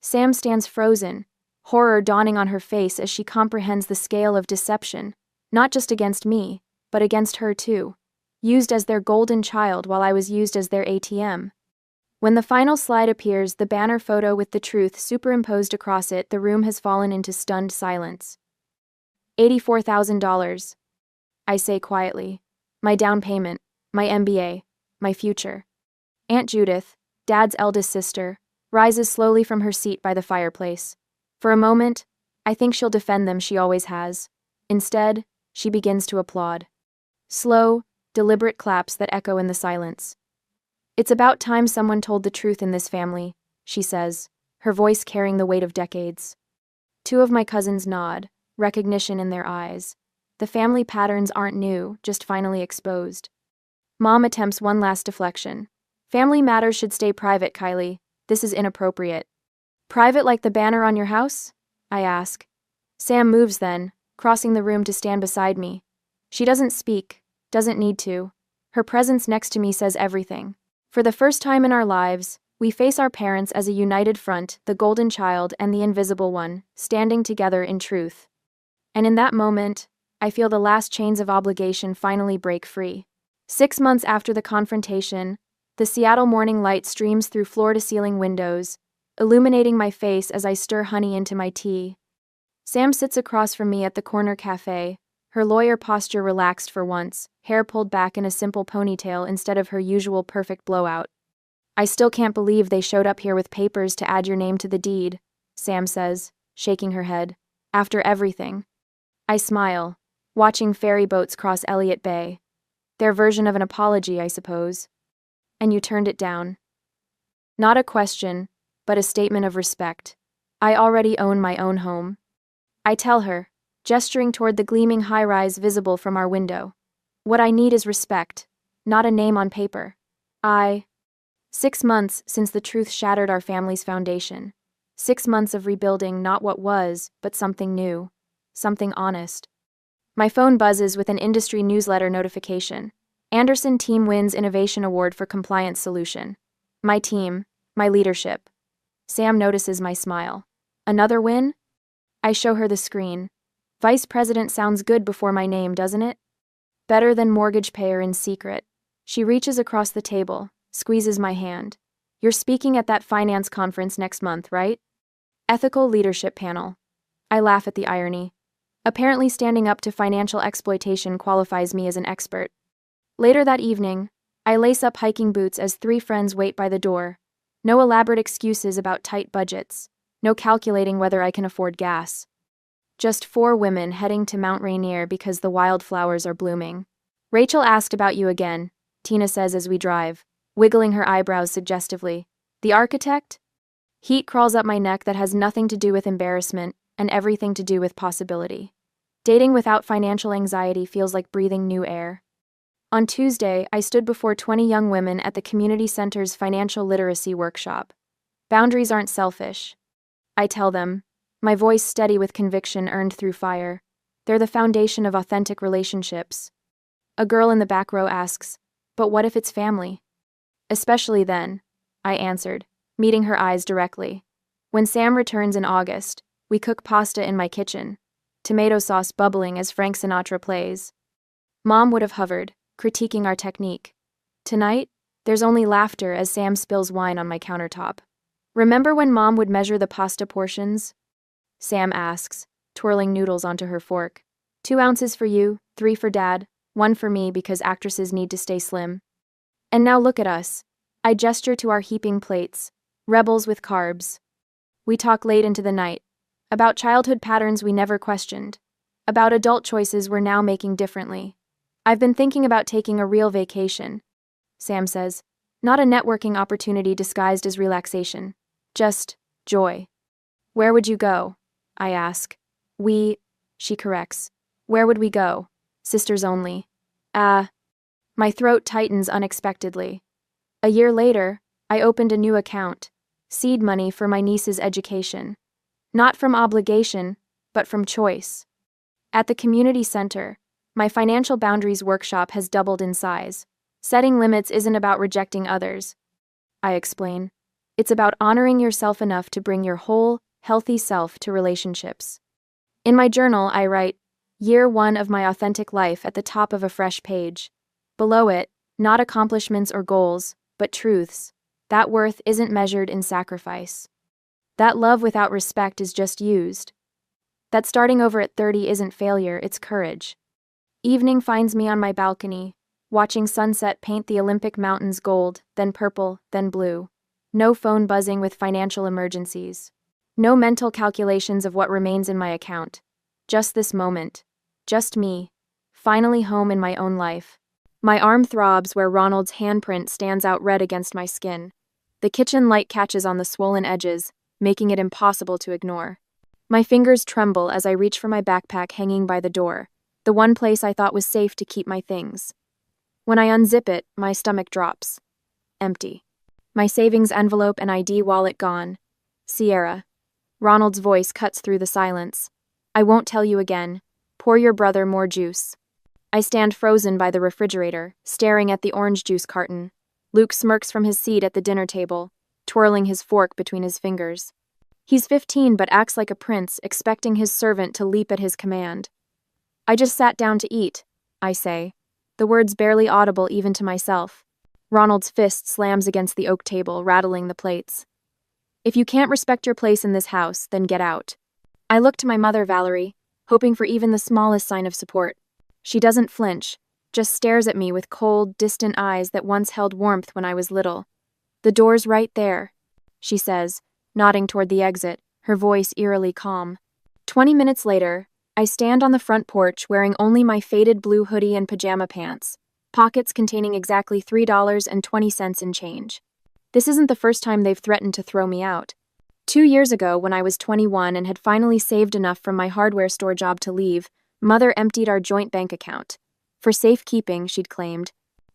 Sam stands frozen, horror dawning on her face as she comprehends the scale of deception, not just against me, but against her too, used as their golden child while I was used as their ATM. When the final slide appears, the banner photo with the truth superimposed across it, the room has fallen into stunned silence. $84,000. I say quietly. My down payment, my MBA, my future. Aunt Judith, Dad's eldest sister, rises slowly from her seat by the fireplace. For a moment, I think she'll defend them, she always has. Instead, she begins to applaud. Slow, deliberate claps that echo in the silence. It's about time someone told the truth in this family, she says, her voice carrying the weight of decades. Two of my cousins nod, recognition in their eyes. The family patterns aren't new, just finally exposed. Mom attempts one last deflection. Family matters should stay private, Kylie. This is inappropriate. Private like the banner on your house? I ask. Sam moves then, crossing the room to stand beside me. She doesn't speak, doesn't need to. Her presence next to me says everything. For the first time in our lives, we face our parents as a united front, the golden child and the invisible one, standing together in truth. And in that moment, I feel the last chains of obligation finally break free. 6 months after the confrontation, the Seattle morning light streams through floor-to-ceiling windows, illuminating my face as I stir honey into my tea. Sam sits across from me at the corner cafe, her lawyer posture relaxed for once, hair pulled back in a simple ponytail instead of her usual perfect blowout. I still can't believe they showed up here with papers to add your name to the deed, Sam says, shaking her head. After everything. I smile, watching ferry boats cross Elliott Bay. Their version of an apology, I suppose. And you turned it down. Not a question, but a statement of respect. I already own my own home. I tell her, gesturing toward the gleaming high-rise visible from our window. What I need is respect, not a name on paper. 6 months since the truth shattered our family's foundation. 6 months of rebuilding not what was, but something new. Something honest. My phone buzzes with an industry newsletter notification. Anderson Team wins Innovation Award for Compliance Solution. My team, my leadership. Sam notices my smile. Another win? I show her the screen. Vice President sounds good before my name, doesn't it? Better than mortgage payer in secret. She reaches across the table, squeezes my hand. You're speaking at that finance conference next month, right? Ethical leadership panel. I laugh at the irony. Apparently standing up to financial exploitation qualifies me as an expert. Later that evening, I lace up hiking boots as 3 friends wait by the door. No elaborate excuses about tight budgets. No calculating whether I can afford gas. Just 4 women heading to Mount Rainier because the wildflowers are blooming. Rachel asked about you again, Tina says as we drive, wiggling her eyebrows suggestively. The architect? Heat crawls up my neck that has nothing to do with embarrassment and everything to do with possibility. Dating without financial anxiety feels like breathing new air. On Tuesday, I stood before 20 young women at the community center's financial literacy workshop. Boundaries aren't selfish. I tell them, my voice steady with conviction earned through fire. They're the foundation of authentic relationships. A girl in the back row asks, but what if it's family? Especially then, I answered, meeting her eyes directly. When Sam returns in August, we cook pasta in my kitchen, tomato sauce bubbling as Frank Sinatra plays. Mom would have hovered, critiquing our technique. Tonight, there's only laughter as Sam spills wine on my countertop. Remember when Mom would measure the pasta portions? Sam asks, twirling noodles onto her fork. 2 ounces for you, 3 for Dad, 1 for me because actresses need to stay slim. And now look at us. I gesture to our heaping plates, rebels with carbs. We talk late into the night, about childhood patterns we never questioned, about adult choices we're now making differently. I've been thinking about taking a real vacation, Sam says, not a networking opportunity disguised as relaxation, just joy. Where would you go? I ask. She corrects. Where would we go? Sisters only. My throat tightens unexpectedly. A year later, I opened a new account, seed money for my niece's education. Not from obligation, but from choice. At the community center, my financial boundaries workshop has doubled in size. Setting limits isn't about rejecting others, I explain. It's about honoring yourself enough to bring your whole, healthy self to relationships. In my journal, I write, Year 1 of my authentic life at the top of a fresh page. Below it, not accomplishments or goals, but truths. That worth isn't measured in sacrifice. That love without respect is just used. That starting over at 30 isn't failure, it's courage. Evening finds me on my balcony, watching sunset paint the Olympic mountains gold, then purple, then blue. No phone buzzing with financial emergencies. No mental calculations of what remains in my account. Just this moment. Just me. Finally home in my own life. My arm throbs where Ronald's handprint stands out red against my skin. The kitchen light catches on the swollen edges, making it impossible to ignore. My fingers tremble as I reach for my backpack hanging by the door, the one place I thought was safe to keep my things. When I unzip it, my stomach drops. Empty. My savings envelope and ID wallet gone. Sierra. Ronald's voice cuts through the silence. I won't tell you again. Pour your brother more juice. I stand frozen by the refrigerator, staring at the orange juice carton. Luke smirks from his seat at the dinner table, twirling his fork between his fingers. He's 15 but acts like a prince, expecting his servant to leap at his command. I just sat down to eat, I say, the words barely audible even to myself. Ronald's fist slams against the oak table, rattling the plates. If you can't respect your place in this house, then get out. I look to my mother, Valerie, hoping for even the smallest sign of support. She doesn't flinch, just stares at me with cold, distant eyes that once held warmth when I was little. The door's right there, she says, nodding toward the exit, her voice eerily calm. 20 minutes later, I stand on the front porch wearing only my faded blue hoodie and pajama pants, pockets containing exactly $3.20 in change. This isn't the first time they've threatened to throw me out. 2 years ago, when I was 21 and had finally saved enough from my hardware store job to leave, Mother emptied our joint bank account. For safekeeping, she'd claimed.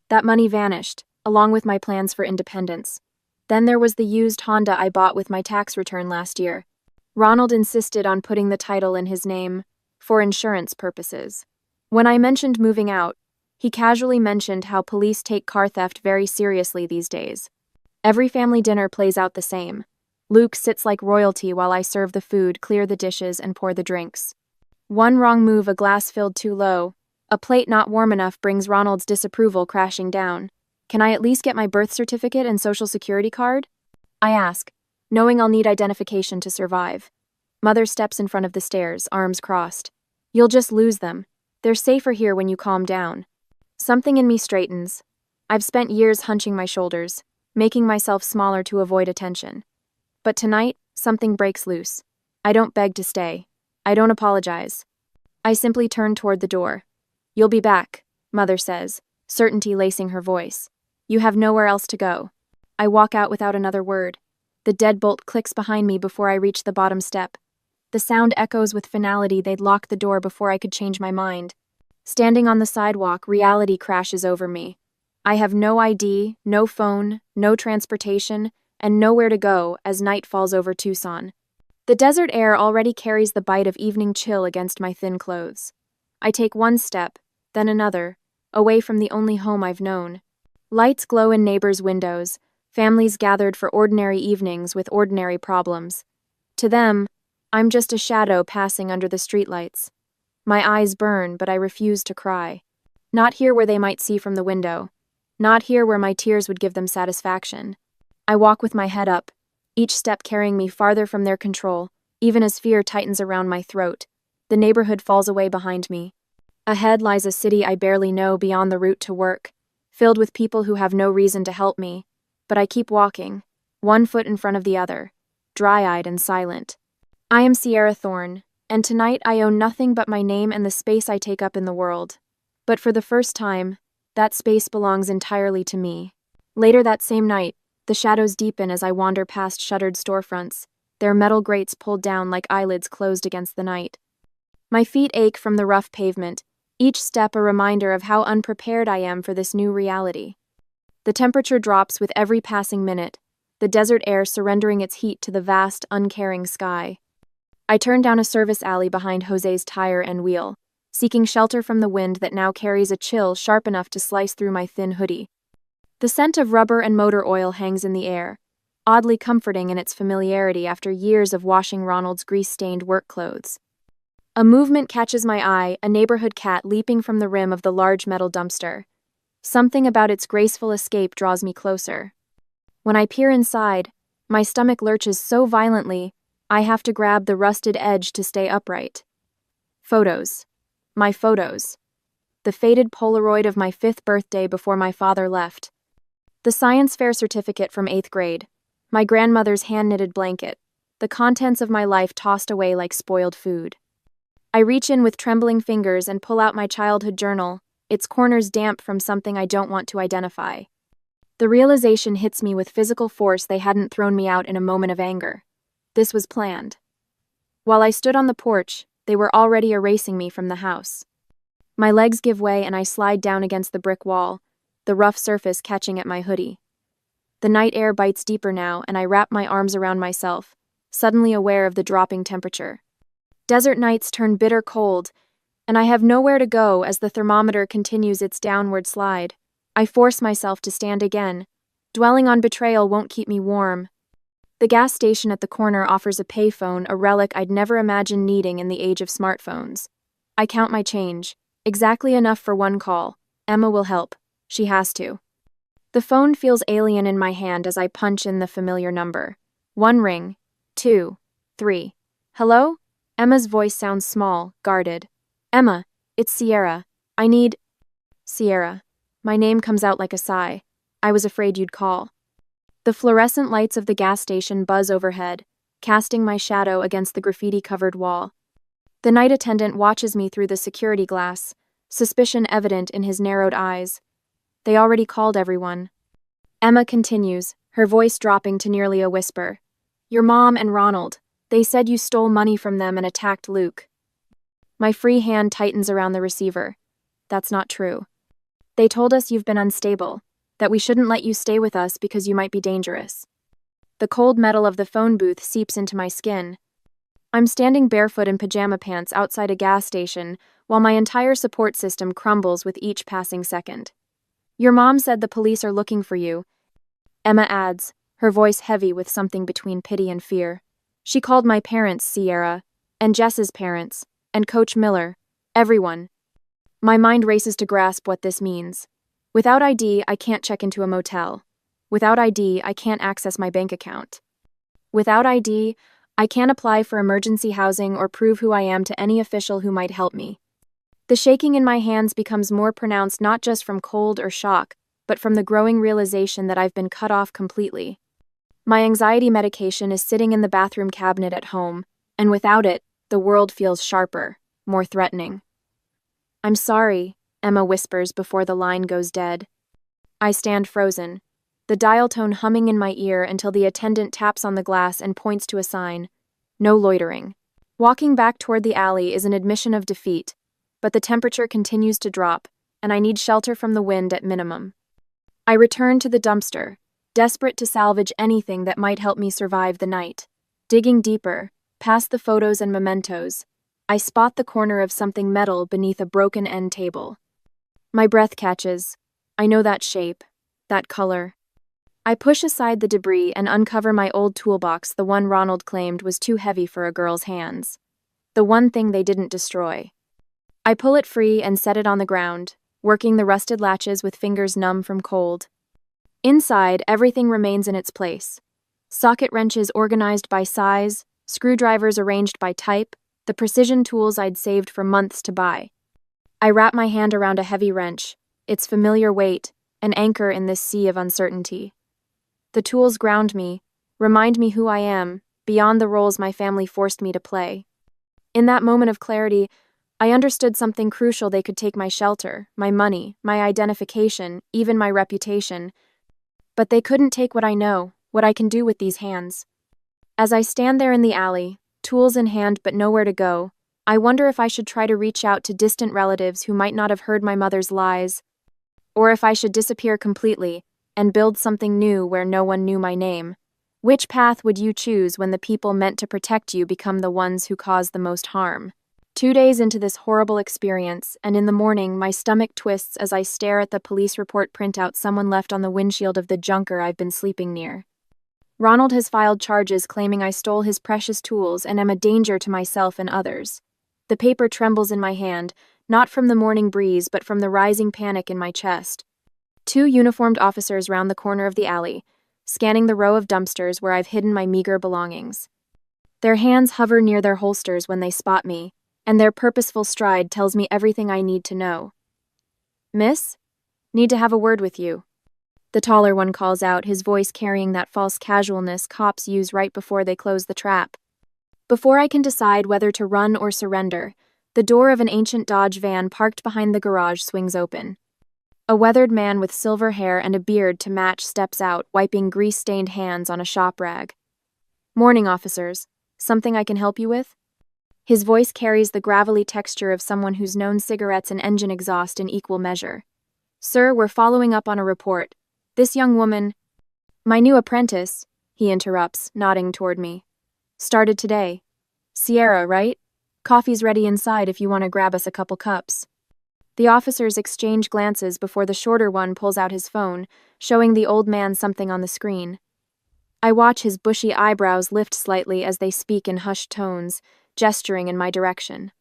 That money vanished, along with my plans for independence. Then there was the used Honda I bought with my tax return last year. Ronald insisted on putting the title in his name, for insurance purposes. When I mentioned moving out, he casually mentioned how police take car theft very seriously these days. Every family dinner plays out the same. Luke sits like royalty while I serve the food, clear the dishes, and pour the drinks. One wrong move, a glass filled too low, a plate not warm enough, brings Ronald's disapproval crashing down. Can I at least get my birth certificate and social security card? I ask, knowing I'll need identification to survive. Mother steps in front of the stairs, arms crossed. You'll just lose them. They're safer here when you calm down. Something in me straightens. I've spent years hunching my shoulders, making myself smaller to avoid attention. But tonight, something breaks loose. I don't beg to stay. I don't apologize. I simply turn toward the door. You'll be back, Mother says, certainty lacing her voice. You have nowhere else to go. I walk out without another word. The deadbolt clicks behind me before I reach the bottom step. The sound echoes with finality. They'd locked the door before I could change my mind. Standing on the sidewalk, reality crashes over me. I have no ID, no phone, no transportation, and nowhere to go as night falls over Tucson. The desert air already carries the bite of evening chill against my thin clothes. I take one step, then another, away from the only home I've known. Lights glow in neighbors' windows, families gathered for ordinary evenings with ordinary problems. To them, I'm just a shadow passing under the streetlights. My eyes burn, but I refuse to cry. Not here where they might see from the window. Not here where my tears would give them satisfaction. I walk with my head up, each step carrying me farther from their control, even as fear tightens around my throat. The neighborhood falls away behind me. Ahead lies a city I barely know beyond the route to work, filled with people who have no reason to help me. But I keep walking, one foot in front of the other, dry-eyed and silent. I am Sierra Thorne, and tonight I own nothing but my name and the space I take up in the world. But for the first time, that space belongs entirely to me. Later that same night, the shadows deepen as I wander past shuttered storefronts, their metal grates pulled down like eyelids closed against the night. My feet ache from the rough pavement, each step a reminder of how unprepared I am for this new reality. The temperature drops with every passing minute, the desert air surrendering its heat to the vast, uncaring sky. I turn down a service alley behind Jose's tire and wheel, seeking shelter from the wind that now carries a chill sharp enough to slice through my thin hoodie. The scent of rubber and motor oil hangs in the air, oddly comforting in its familiarity after years of washing Ronald's grease-stained work clothes. A movement catches my eye, a neighborhood cat leaping from the rim of the large metal dumpster. Something about its graceful escape draws me closer. When I peer inside, my stomach lurches so violently, I have to grab the rusted edge to stay upright. Photos. My photos. The faded Polaroid of my 5th birthday before my father left. The science fair certificate from 8th grade. My grandmother's hand-knitted blanket. The contents of my life tossed away like spoiled food. I reach in with trembling fingers and pull out my childhood journal, its corners damp from something I don't want to identify. The realization hits me with physical force. They hadn't thrown me out in a moment of anger. This was planned. While I stood on the porch, they were already erasing me from the house. My legs give way and I slide down against the brick wall, the rough surface catching at my hoodie. The night air bites deeper now, and I wrap my arms around myself, suddenly aware of the dropping temperature. Desert nights turn bitter cold, and I have nowhere to go as the thermometer continues its downward slide. I force myself to stand again. Dwelling on betrayal won't keep me warm. The gas station at the corner offers a payphone, a relic I'd never imagined needing in the age of smartphones. I count my change. Exactly enough for one call. Emma will help. She has to. The phone feels alien in my hand as I punch in the familiar number. 1 ring. 2. 3. Hello? Emma's voice sounds small, guarded. Emma, it's Sierra. I need... Sierra. My name comes out like a sigh. I was afraid you'd call. The fluorescent lights of the gas station buzz overhead, casting my shadow against the graffiti-covered wall. The night attendant watches me through the security glass, suspicion evident in his narrowed eyes. They already called everyone. Emma continues, her voice dropping to nearly a whisper. Your mom and Ronald. They said you stole money from them and attacked Luke. My free hand tightens around the receiver. That's not true. They told us you've been unstable, that we shouldn't let you stay with us because you might be dangerous. The cold metal of the phone booth seeps into my skin. I'm standing barefoot in pajama pants outside a gas station while my entire support system crumbles with each passing second. Your mom said the police are looking for you. Emma adds, her voice heavy with something between pity and fear. She called my parents, Sierra, and Jess's parents, and Coach Miller, everyone. My mind races to grasp what this means. Without ID, I can't check into a motel. Without ID, I can't access my bank account. Without ID, I can't apply for emergency housing or prove who I am to any official who might help me. The shaking in my hands becomes more pronounced not just from cold or shock, but from the growing realization that I've been cut off completely. My anxiety medication is sitting in the bathroom cabinet at home, and without it, the world feels sharper, more threatening. I'm sorry, Emma whispers before the line goes dead. I stand frozen, the dial tone humming in my ear until the attendant taps on the glass and points to a sign. No loitering. Walking back toward the alley is an admission of defeat, but the temperature continues to drop, and I need shelter from the wind at minimum. I return to the dumpster, desperate to salvage anything that might help me survive the night. Digging deeper, past the photos and mementos, I spot the corner of something metal beneath a broken end table. My breath catches. I know that shape, that color. I push aside the debris and uncover my old toolbox. The one Ronald claimed was too heavy for a girl's hands. The one thing they didn't destroy. I pull it free and set it on the ground, working the rusted latches with fingers numb from cold. Inside, everything remains in its place. Socket wrenches organized by size, screwdrivers arranged by type, the precision tools I'd saved for months to buy. I wrap my hand around a heavy wrench, its familiar weight, an anchor in this sea of uncertainty. The tools ground me, remind me who I am, beyond the roles my family forced me to play. In that moment of clarity, I understood something crucial. They could take my shelter, my money, my identification, even my reputation. But they couldn't take what I know, what I can do with these hands. As I stand there in the alley, tools in hand but nowhere to go, I wonder if I should try to reach out to distant relatives who might not have heard my mother's lies, or if I should disappear completely and build something new where no one knew my name. Which path would you choose when the people meant to protect you become the ones who cause the most harm? 2 days into this horrible experience, and in the morning, my stomach twists as I stare at the police report printout someone left on the windshield of the junker I've been sleeping near. Ronald has filed charges claiming I stole his precious tools and am a danger to myself and others. The paper trembles in my hand, not from the morning breeze but from the rising panic in my chest. 2 uniformed officers round the corner of the alley, scanning the row of dumpsters where I've hidden my meager belongings. Their hands hover near their holsters when they spot me, and their purposeful stride tells me everything I need to know. Miss? Need to have a word with you. The taller one calls out, his voice carrying that false casualness cops use right before they close the trap. Before I can decide whether to run or surrender, The door of an ancient Dodge van parked behind the garage swings open. A weathered man with silver hair and a beard to match steps out, wiping grease-stained hands on a shop rag. "Morning, officers. Something I can help you with?" His voice carries the gravelly texture of someone who's known cigarettes and engine exhaust in equal measure. "Sir, we're following up on a report. This young woman—" "My new apprentice," he interrupts, nodding toward me. "Started today. Sierra, right? Coffee's ready inside if you want to grab us a couple cups." The officers exchange glances before the shorter one pulls out his phone, showing the old man something on the screen. I watch his bushy eyebrows lift slightly as they speak in hushed tones, gesturing in my direction.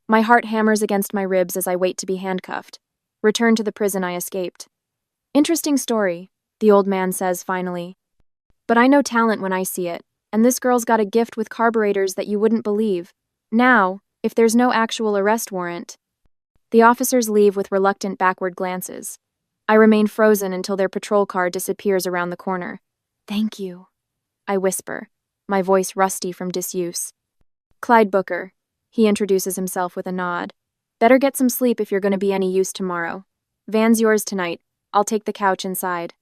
My heart hammers against my ribs as I wait to be handcuffed. Return to the prison I escaped. "Interesting story," the old man says finally. "But I know talent when I see it, and this girl's got a gift with carburetors that you wouldn't believe. Now, if there's no actual arrest warrant..." The officers leave with reluctant backward glances. I remain frozen until their patrol car disappears around the corner. "Thank you," I whisper, my voice rusty from disuse. "Clyde Booker," he introduces himself with a nod. "Better get some sleep if you're going to be any use tomorrow. Van's yours tonight. I'll take the couch inside."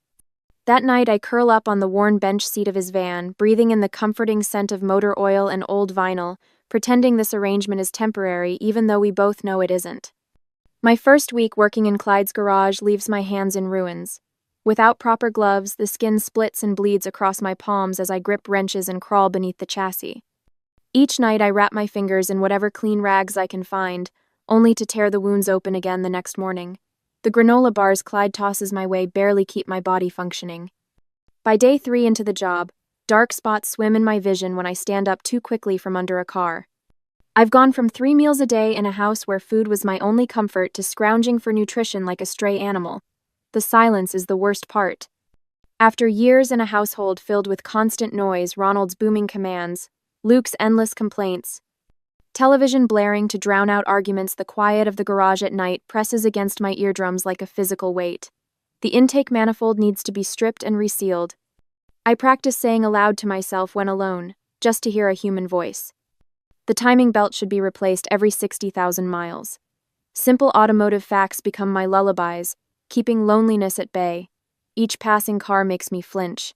That night I curl up on the worn bench seat of his van, breathing in the comforting scent of motor oil and old vinyl, pretending this arrangement is temporary even though we both know it isn't. My first week working in Clyde's garage leaves my hands in ruins. Without proper gloves, the skin splits and bleeds across my palms as I grip wrenches and crawl beneath the chassis. Each night I wrap my fingers in whatever clean rags I can find, only to tear the wounds open again the next morning. The granola bars Clyde tosses my way barely keep my body functioning. By day 3 into the job, dark spots swim in my vision when I stand up too quickly from under a car. I've gone from 3 meals a day in a house where food was my only comfort to scrounging for nutrition like a stray animal. The silence is the worst part. After years in a household filled with constant noise, Ronald's booming commands, Luke's endless complaints, television blaring to drown out arguments, the quiet of the garage at night presses against my eardrums like a physical weight. The intake manifold needs to be stripped and resealed. I practice saying aloud to myself when alone, just to hear a human voice. The timing belt should be replaced every 60,000 miles. Simple automotive facts become my lullabies, keeping loneliness at bay. Each passing car makes me flinch.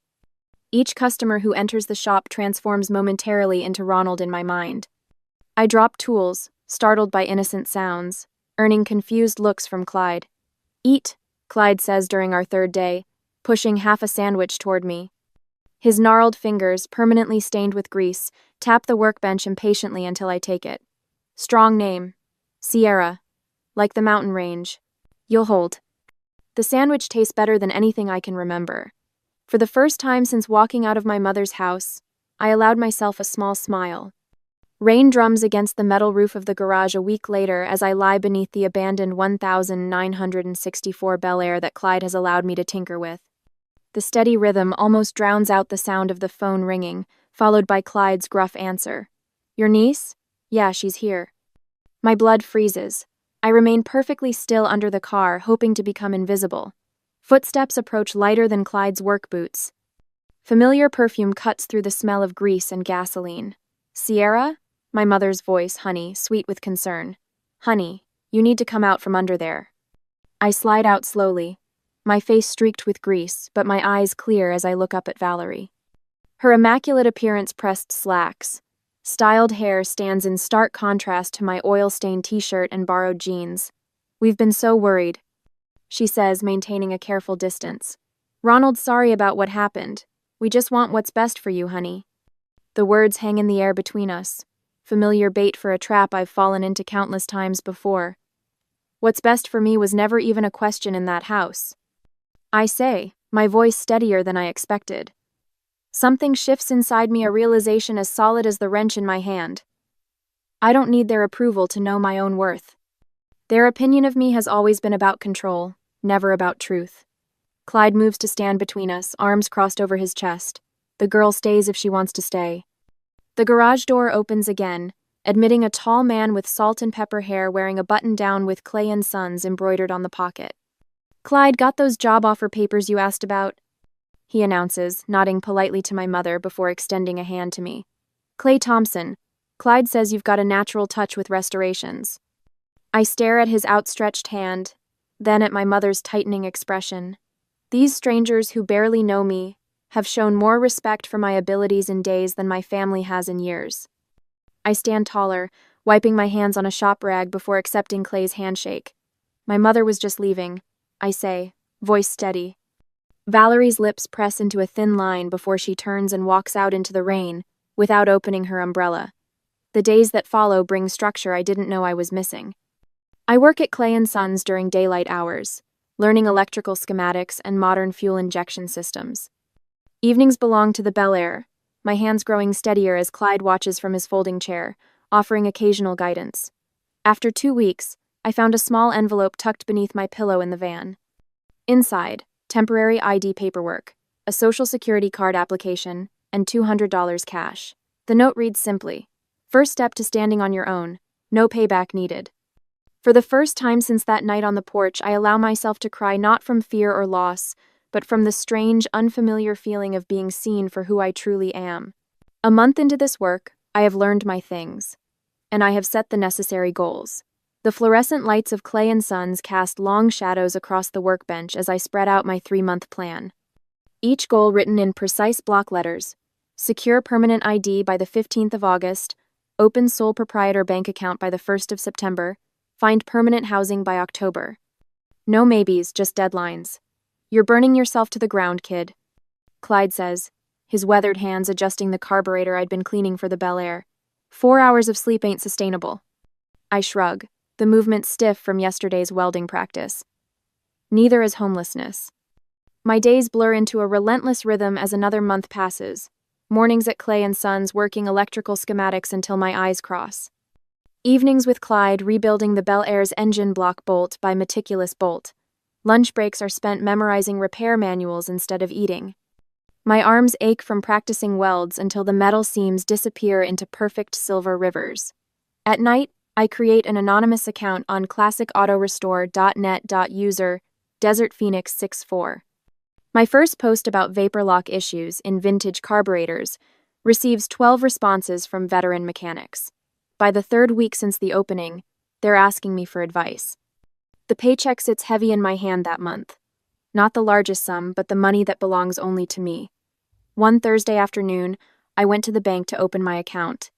Each customer who enters the shop transforms momentarily into Ronald in my mind. I drop tools, startled by innocent sounds, earning confused looks from Clyde. "Eat," Clyde says during our 3rd day, pushing half a sandwich toward me. His gnarled fingers, permanently stained with grease, tap the workbench impatiently until I take it. "Strong name. Sierra. Like the mountain range. You'll hold." The sandwich tastes better than anything I can remember. For the first time since walking out of my mother's house, I allowed myself a small smile. Rain drums against the metal roof of the garage a week later as I lie beneath the abandoned 1964 Bel Air that Clyde has allowed me to tinker with. The steady rhythm almost drowns out the sound of the phone ringing, followed by Clyde's gruff answer. "Your niece? Yeah, she's here." My blood freezes. I remain perfectly still under the car, hoping to become invisible. Footsteps approach lighter than Clyde's work boots. Familiar perfume cuts through the smell of grease and gasoline. "Sierra?" My mother's voice, honey, sweet with concern. "Honey, you need to come out from under there." I slide out slowly, my face streaked with grease, but my eyes clear as I look up at Valerie. Her immaculate appearance pressed slacks. Styled hair stands in stark contrast to my oil-stained t-shirt and borrowed jeans. "We've been so worried," she says, maintaining a careful distance. "Ronald's sorry about what happened. We just want what's best for you, honey." The words hang in the air between us, familiar bait for a trap I've fallen into countless times before. What's best for me was never even a question in that house. I say, my voice steadier than I expected. Something shifts inside me, a realization as solid as the wrench in my hand. I don't need their approval to know my own worth. Their opinion of me has always been about control, never about truth. Clyde moves to stand between us, arms crossed over his chest. The girl stays if she wants to stay. The garage door opens again, admitting a tall man with salt and pepper hair wearing a button-down with Clay & Sons embroidered on the pocket. "Clyde, got those job offer papers you asked about?" he announces, nodding politely to my mother before extending a hand to me. "Clay Thompson, Clyde says you've got a natural touch with restorations. I stare at his outstretched hand, then at my mother's tightening expression. These strangers who barely know me have shown more respect for my abilities in days than my family has in years. I stand taller, wiping my hands on a shop rag before accepting Clay's handshake. My mother was just leaving, I say, voice steady. Valerie's lips press into a thin line before she turns and walks out into the rain, without opening her umbrella. The days that follow bring structure I didn't know I was missing. I work at Clay & Sons during daylight hours, learning electrical schematics and modern fuel injection systems. Evenings belong to the Bel Air, my hands growing steadier as Clyde watches from his folding chair, offering occasional guidance. After 2 weeks, I found a small envelope tucked beneath my pillow in the van. Inside, temporary ID paperwork, a social security card application, and $200 cash. The note reads simply, "First step to standing on your own, no payback needed." For the first time since that night on the porch, I allow myself to cry not from fear or loss, but from the strange, unfamiliar feeling of being seen for who I truly am. A month into this work, I have learned my things, and I have set the necessary goals. The fluorescent lights of Clay & Sons cast long shadows across the workbench as I spread out my 3-month plan. Each goal written in precise block letters: secure permanent ID by the 15th of August, open sole proprietor bank account by the 1st of September, find permanent housing by October. No maybes, just deadlines. You're burning yourself to the ground, kid, Clyde says, his weathered hands adjusting the carburetor I'd been cleaning for the Bel Air. 4 hours of sleep ain't sustainable. I shrug, the movement stiff from yesterday's welding practice. Neither is homelessness. My days blur into a relentless rhythm as another month passes. Mornings at Clay & Sons working electrical schematics until my eyes cross. Evenings with Clyde rebuilding the Bel Air's engine block bolt by meticulous bolt. Lunch breaks are spent memorizing repair manuals instead of eating. My arms ache from practicing welds until the metal seams disappear into perfect silver rivers. At night, I create an anonymous account on classicautorestore.net.user DesertPhoenix64. My first post about vapor lock issues in vintage carburetors receives 12 responses from veteran mechanics. By the 3rd week since the opening, they're asking me for advice. The paycheck sits heavy in my hand that month. Not the largest sum, but the money that belongs only to me. One Thursday afternoon, I went to the bank to open my account.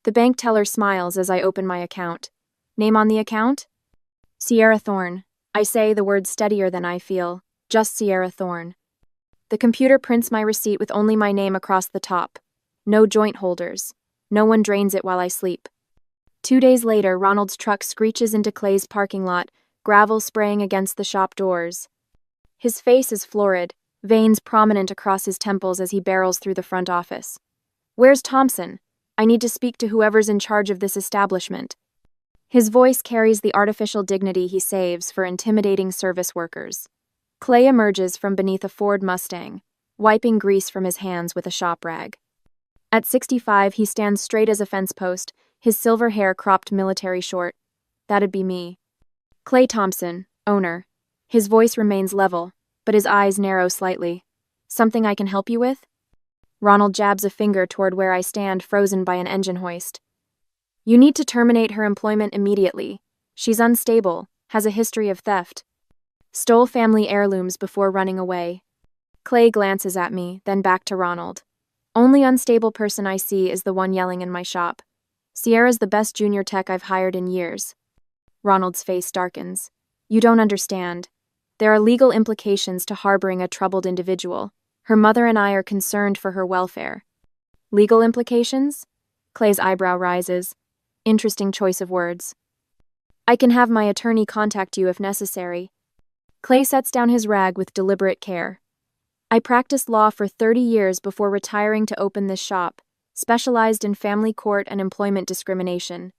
The bank teller smiles as I open my account. Name on the account? Sierra Thorne. I say the word steadier than I feel. Just Sierra Thorne. The computer prints my receipt with only my name across the top. No joint holders. No one drains it while I sleep. 2 days later, Ronald's truck screeches into Clay's parking lot, gravel spraying against the shop doors. His face is florid, veins prominent across his temples as he barrels through the front office. "Where's Thompson? I need to speak to whoever's in charge of this establishment." His voice carries the artificial dignity he saves for intimidating service workers. Clay emerges from beneath a Ford Mustang, wiping grease from his hands with a shop rag. At 65, he stands straight as a fence post, his silver hair cropped military short. That'd be me. Clay Thompson, owner. His voice remains level, but his eyes narrow slightly. "Something I can help you with?" Ronald jabs a finger toward where I stand, frozen by an engine hoist. "You need to terminate her employment immediately. She's unstable, has a history of theft. Stole family heirlooms before running away." Clay glances at me, then back to Ronald. "Only unstable person I see is the one yelling in my shop. Sierra's the best junior tech I've hired in years." Ronald's face darkens. "You don't understand. There are legal implications to harboring a troubled individual. Her mother and I are concerned for her welfare." "Legal implications?" Clay's eyebrow rises. Interesting choice of words. "I can have my attorney contact you if necessary." Clay sets down his rag with deliberate care. "I practiced law for 30 years before retiring to open this shop, specialized in family court and employment discrimination.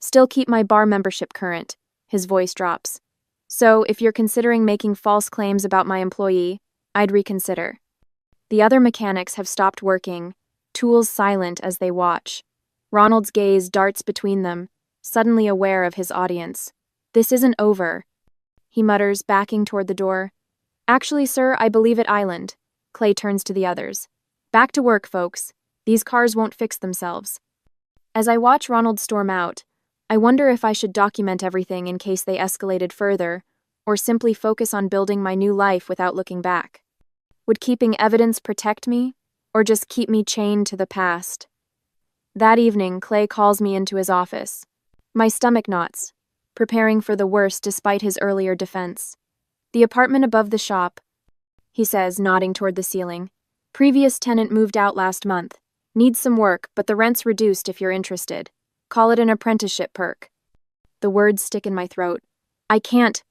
Still keep my bar membership current." His voice drops. "So, if you're considering making false claims about my employee, I'd reconsider." The other mechanics have stopped working, tools silent as they watch. Ronald's gaze darts between them, suddenly aware of his audience. "This isn't over," he mutters, backing toward the door. "Actually, sir, I believe it island." Clay turns to the others. "Back to work, folks. These cars won't fix themselves." As I watch Ronald storm out, I wonder if I should document everything in case they escalated further, or simply focus on building my new life without looking back. Would keeping evidence protect me, or just keep me chained to the past? That evening, Clay calls me into his office. My stomach knots, preparing for the worst despite his earlier defense. The apartment above the shop, he says, nodding toward the ceiling. Previous tenant moved out last month. Needs some work, but the rent's reduced if you're interested. Call it an apprenticeship perk. The words stick in my throat. I can't.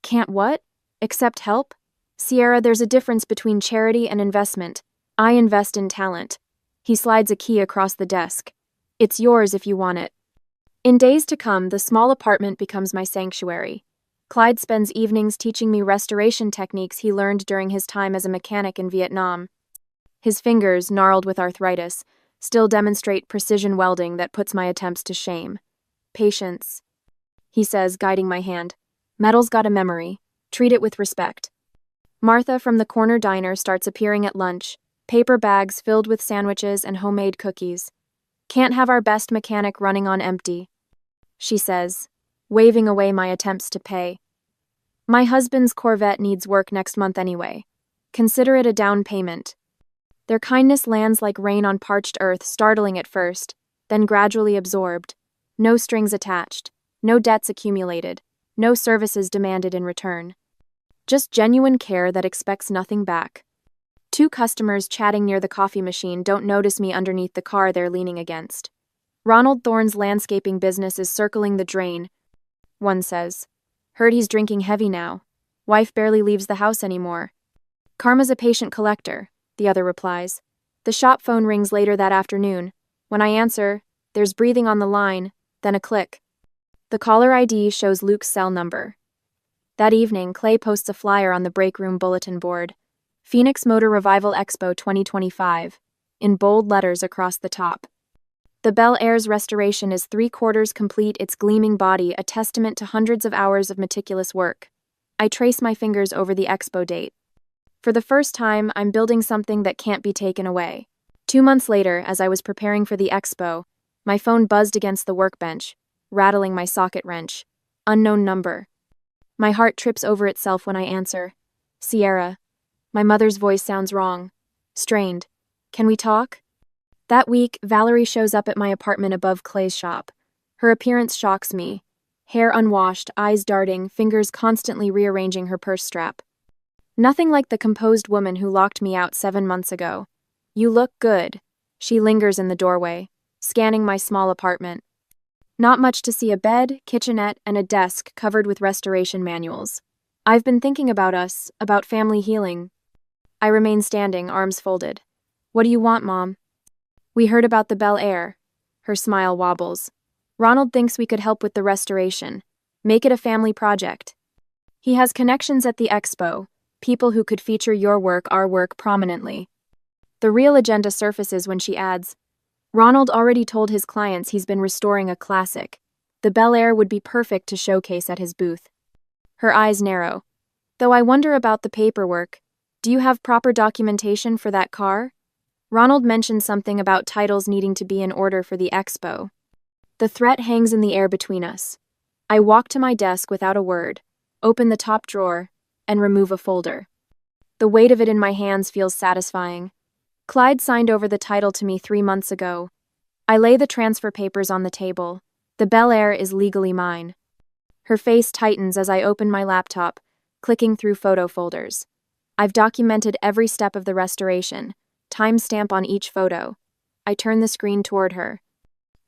Can't what? Accept help? Sierra, there's a difference between charity and investment. I invest in talent. He slides a key across the desk. It's yours if you want it. In days to come, the small apartment becomes my sanctuary. Clyde spends evenings teaching me restoration techniques he learned during his time as a mechanic in Vietnam. His fingers, gnarled with arthritis, still demonstrate precision welding that puts my attempts to shame. Patience, he says, guiding my hand. Metal's got a memory. Treat it with respect. Martha from the corner diner starts appearing at lunch, paper bags filled with sandwiches and homemade cookies. Can't have our best mechanic running on empty, she says, waving away my attempts to pay. My husband's Corvette needs work next month anyway. Consider it a down payment. Their kindness lands like rain on parched earth, startling at first, then gradually absorbed. No strings attached, no debts accumulated, no services demanded in return. Just genuine care that expects nothing back. Two customers chatting near the coffee machine don't notice me underneath the car they're leaning against. Ronald Thorne's landscaping business is circling the drain, one says. Heard he's drinking heavy now. Wife barely leaves the house anymore. Karma's a patient collector, the other replies. The shop phone rings later that afternoon. When I answer, there's breathing on the line, then a click. The caller ID shows Luke's cell number. That evening, Clay posts a flyer on the break room bulletin board. Phoenix Motor Revival Expo 2025, in bold letters across the top. The Bel Air's restoration is 3/4 complete, its gleaming body a testament to hundreds of hours of meticulous work. I trace my fingers over the expo date. For the first time, I'm building something that can't be taken away. 2 months later, as I was preparing for the expo, my phone buzzed against the workbench, rattling my socket wrench. Unknown number. My heart trips over itself when I answer. Sierra. My mother's voice sounds wrong. Strained. Can we talk? That week, Valerie shows up at my apartment above Clay's shop. Her appearance shocks me. Hair unwashed, eyes darting, fingers constantly rearranging her purse strap. Nothing like the composed woman who locked me out 7 months ago. You look good. She lingers in the doorway, scanning my small apartment. Not much to see: a bed, kitchenette, and a desk covered with restoration manuals. I've been thinking about us, about family healing. I remain standing, arms folded. What do you want, Mom? We heard about the Bel Air. Her smile wobbles. Ronald thinks we could help with the restoration. Make it a family project. He has connections at the expo, people who could feature your work, our work, prominently. The real agenda surfaces when she adds, Ronald already told his clients he's been restoring a classic. The Bel Air would be perfect to showcase at his booth. Her eyes narrow. Though I wonder about the paperwork. Do you have proper documentation for that car? Ronald mentioned something about titles needing to be in order for the expo. The threat hangs in the air between us. I walk to my desk without a word, open the top drawer, and remove a folder. The weight of it in my hands feels satisfying. Clyde signed over the title to me 3 months ago. I lay the transfer papers on the table. The Bel Air is legally mine. Her face tightens as I open my laptop, clicking through photo folders. I've documented every step of the restoration, timestamp on each photo. I turn the screen toward her.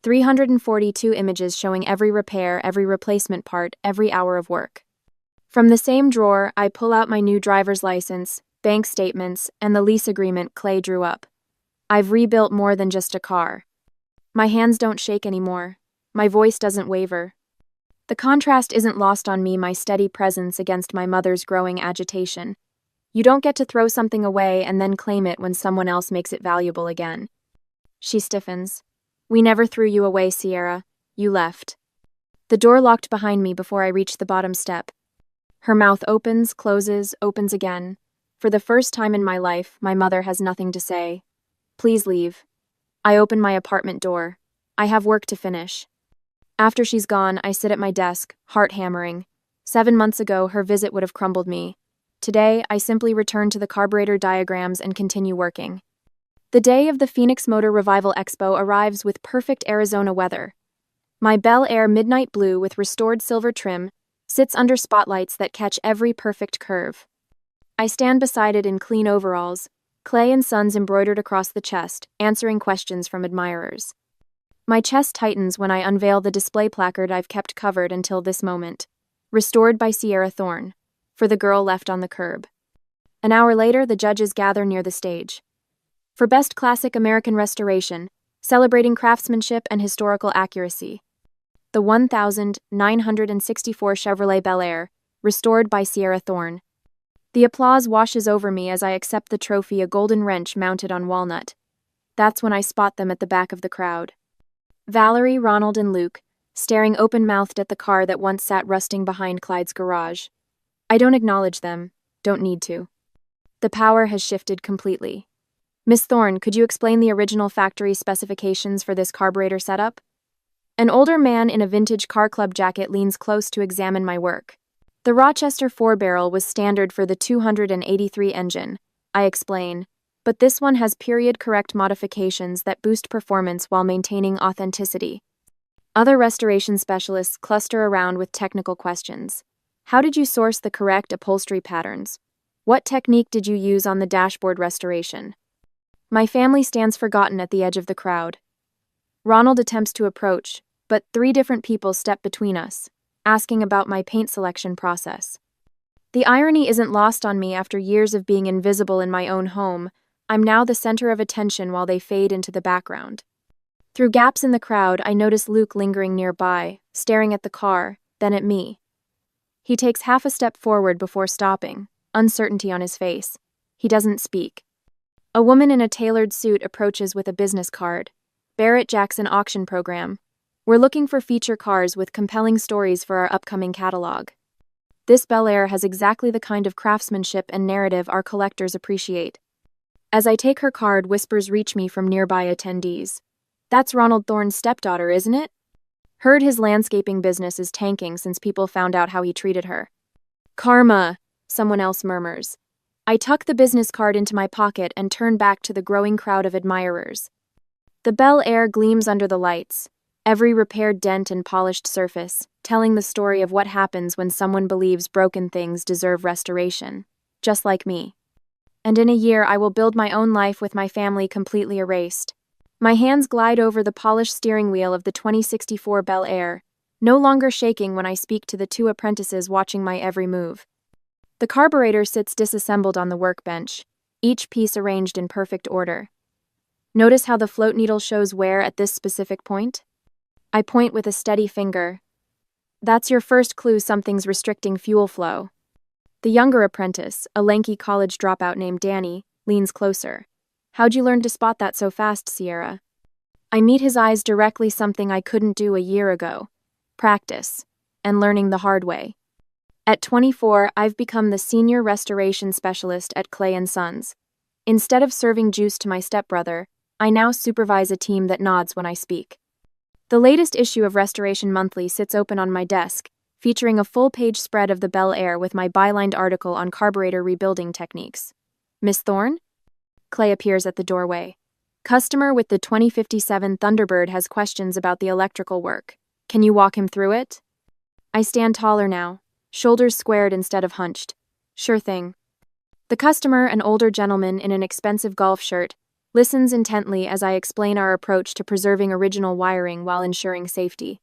342 images showing every repair, every replacement part, every hour of work. From the same drawer, I pull out my new driver's license, bank statements, and the lease agreement Clay drew up. I've rebuilt more than just a car. My hands don't shake anymore. My voice doesn't waver. The contrast isn't lost on me, my steady presence against my mother's growing agitation. You don't get to throw something away and then claim it when someone else makes it valuable again. She stiffens. We never threw you away, Sierra. You left. The door locked behind me before I reached the bottom step. Her mouth opens, closes, opens again. For the first time in my life, my mother has nothing to say. Please leave. I open my apartment door. I have work to finish. After she's gone, I sit at my desk, heart hammering. 7 months ago, her visit would have crumbled me. Today, I simply return to the carburetor diagrams and continue working. The day of the Phoenix Motor Revival Expo arrives with perfect Arizona weather. My Bel Air Midnight Blue with restored silver trim sits under spotlights that catch every perfect curve. I stand beside it in clean overalls, Clay & Sons embroidered across the chest, answering questions from admirers. My chest tightens when I unveil the display placard I've kept covered until this moment. Restored by Sierra Thorne, for the girl left on the curb. An hour later, the judges gather near the stage. For Best Classic American Restoration, celebrating craftsmanship and historical accuracy. The 1964 Chevrolet Bel Air, restored by Sierra Thorne. The applause washes over me as I accept the trophy, a golden wrench mounted on walnut. That's when I spot them at the back of the crowd. Valerie, Ronald, and Luke, staring open-mouthed at the car that once sat rusting behind Clyde's garage. I don't acknowledge them, don't need to. The power has shifted completely. Miss Thorne, could you explain the original factory specifications for this carburetor setup? An older man in a vintage car club jacket leans close to examine my work. The Rochester 4-barrel was standard for the 283 engine, I explain, but this one has period-correct modifications that boost performance while maintaining authenticity. Other restoration specialists cluster around with technical questions. How did you source the correct upholstery patterns? What technique did you use on the dashboard restoration? My family stands forgotten at the edge of the crowd. Ronald attempts to approach, but 3 different people step between us, asking about my paint selection process. The irony isn't lost on me. After years of being invisible in my own home, I'm now the center of attention while they fade into the background. Through gaps in the crowd, I notice Luke lingering nearby, staring at the car, then at me. He takes half a step forward before stopping, uncertainty on his face. He doesn't speak. A woman in a tailored suit approaches with a business card. Barrett Jackson Auction Program. We're looking for feature cars with compelling stories for our upcoming catalog. This Bel Air has exactly the kind of craftsmanship and narrative our collectors appreciate. As I take her card, whispers reach me from nearby attendees. That's Ronald Thorne's stepdaughter, isn't it? Heard his landscaping business is tanking since people found out how he treated her. Karma, someone else murmurs. I tuck the business card into my pocket and turn back to the growing crowd of admirers. The Bel Air gleams under the lights, every repaired dent and polished surface, telling the story of what happens when someone believes broken things deserve restoration, just like me. And in a year I will build my own life with my family completely erased. My hands glide over the polished steering wheel of the 2064 Bel Air, no longer shaking when I speak to the 2 apprentices watching my every move. The carburetor sits disassembled on the workbench, each piece arranged in perfect order. Notice how the float needle shows wear at this specific point? I point with a steady finger. That's your first clue something's restricting fuel flow. The younger apprentice, a lanky college dropout named Danny, leans closer. How'd you learn to spot that so fast, Sierra? I meet his eyes directly, something I couldn't do a year ago. Practice. And learning the hard way. At 24, I've become the senior restoration specialist at Clay & Sons. Instead of serving juice to my stepbrother, I now supervise a team that nods when I speak. The latest issue of Restoration Monthly sits open on my desk, featuring a full-page spread of the Bel Air with my bylined article on carburetor rebuilding techniques. Miss Thorne? Clay appears at the doorway. Customer with the 2057 Thunderbird has questions about the electrical work. Can you walk him through it? I stand taller now, shoulders squared instead of hunched. Sure thing. The customer, an older gentleman in an expensive golf shirt, listens intently as I explain our approach to preserving original wiring while ensuring safety.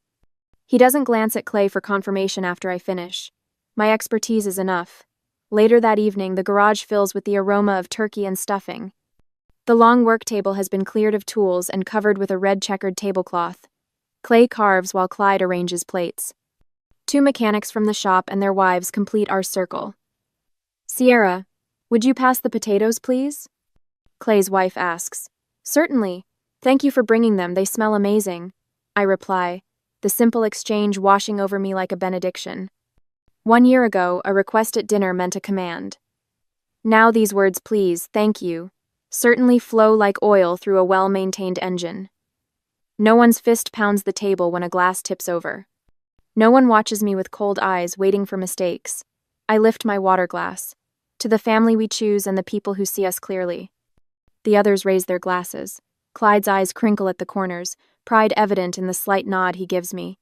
He doesn't glance at Clay for confirmation after I finish. My expertise is enough. Later that evening, the garage fills with the aroma of turkey and stuffing. The long work table has been cleared of tools and covered with a red checkered tablecloth. Clay carves while Clyde arranges plates. 2 mechanics from the shop and their wives complete our circle. Sierra, would you pass the potatoes, please? Clay's wife asks. Certainly. Thank you for bringing them, they smell amazing. I reply, the simple exchange washing over me like a benediction. 1 year ago, a request at dinner meant a command. Now these words, please, thank you, certainly flow like oil through a well-maintained engine. No one's fist pounds the table when a glass tips over. No one watches me with cold eyes, waiting for mistakes. I lift my water glass. To the family we choose and the people who see us clearly. The others raise their glasses. Clyde's eyes crinkle at the corners, pride evident in the slight nod he gives me.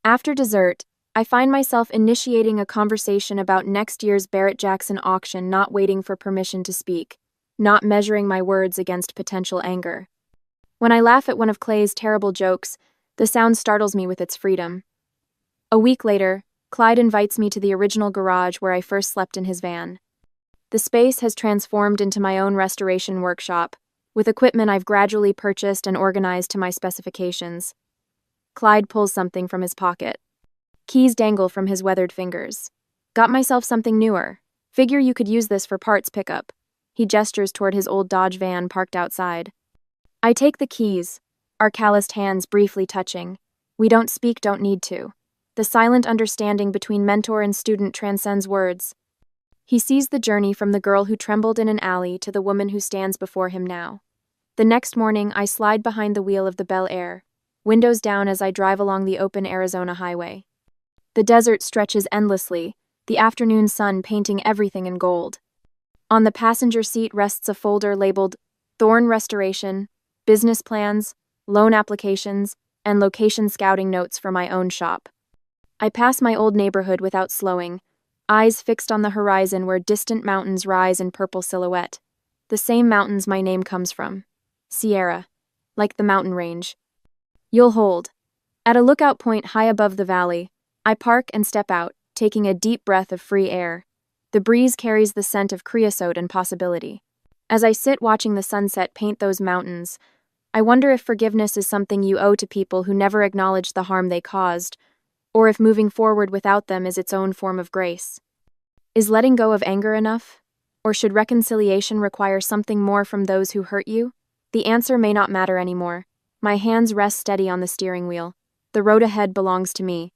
After dessert, I find myself initiating a conversation about next year's Barrett-Jackson auction, not waiting for permission to speak, not measuring my words against potential anger. When I laugh at one of Clay's terrible jokes, the sound startles me with its freedom. A week later, Clyde invites me to the original garage where I first slept in his van. The space has transformed into my own restoration workshop, with equipment I've gradually purchased and organized to my specifications. Clyde pulls something from his pocket. Keys dangle from his weathered fingers. Got myself something newer. Figure you could use this for parts pickup. He gestures toward his old Dodge van parked outside. I take the keys, our calloused hands briefly touching. We don't speak, don't need to. The silent understanding between mentor and student transcends words. He sees the journey from the girl who trembled in an alley to the woman who stands before him now. The next morning, I slide behind the wheel of the Bel Air, windows down as I drive along the open Arizona highway. The desert stretches endlessly, the afternoon sun painting everything in gold. On the passenger seat rests a folder labeled Thorn Restoration, Business Plans, Loan Applications, and Location Scouting Notes for my own shop. I pass my old neighborhood without slowing, eyes fixed on the horizon where distant mountains rise in purple silhouette. The same mountains my name comes from. Sierra, like the mountain range. You'll hold. At a lookout point high above the valley, I park and step out, taking a deep breath of free air. The breeze carries the scent of creosote and possibility. As I sit watching the sunset paint those mountains, I wonder if forgiveness is something you owe to people who never acknowledged the harm they caused, or if moving forward without them is its own form of grace. Is letting go of anger enough? Or should reconciliation require something more from those who hurt you? The answer may not matter anymore. My hands rest steady on the steering wheel. The road ahead belongs to me,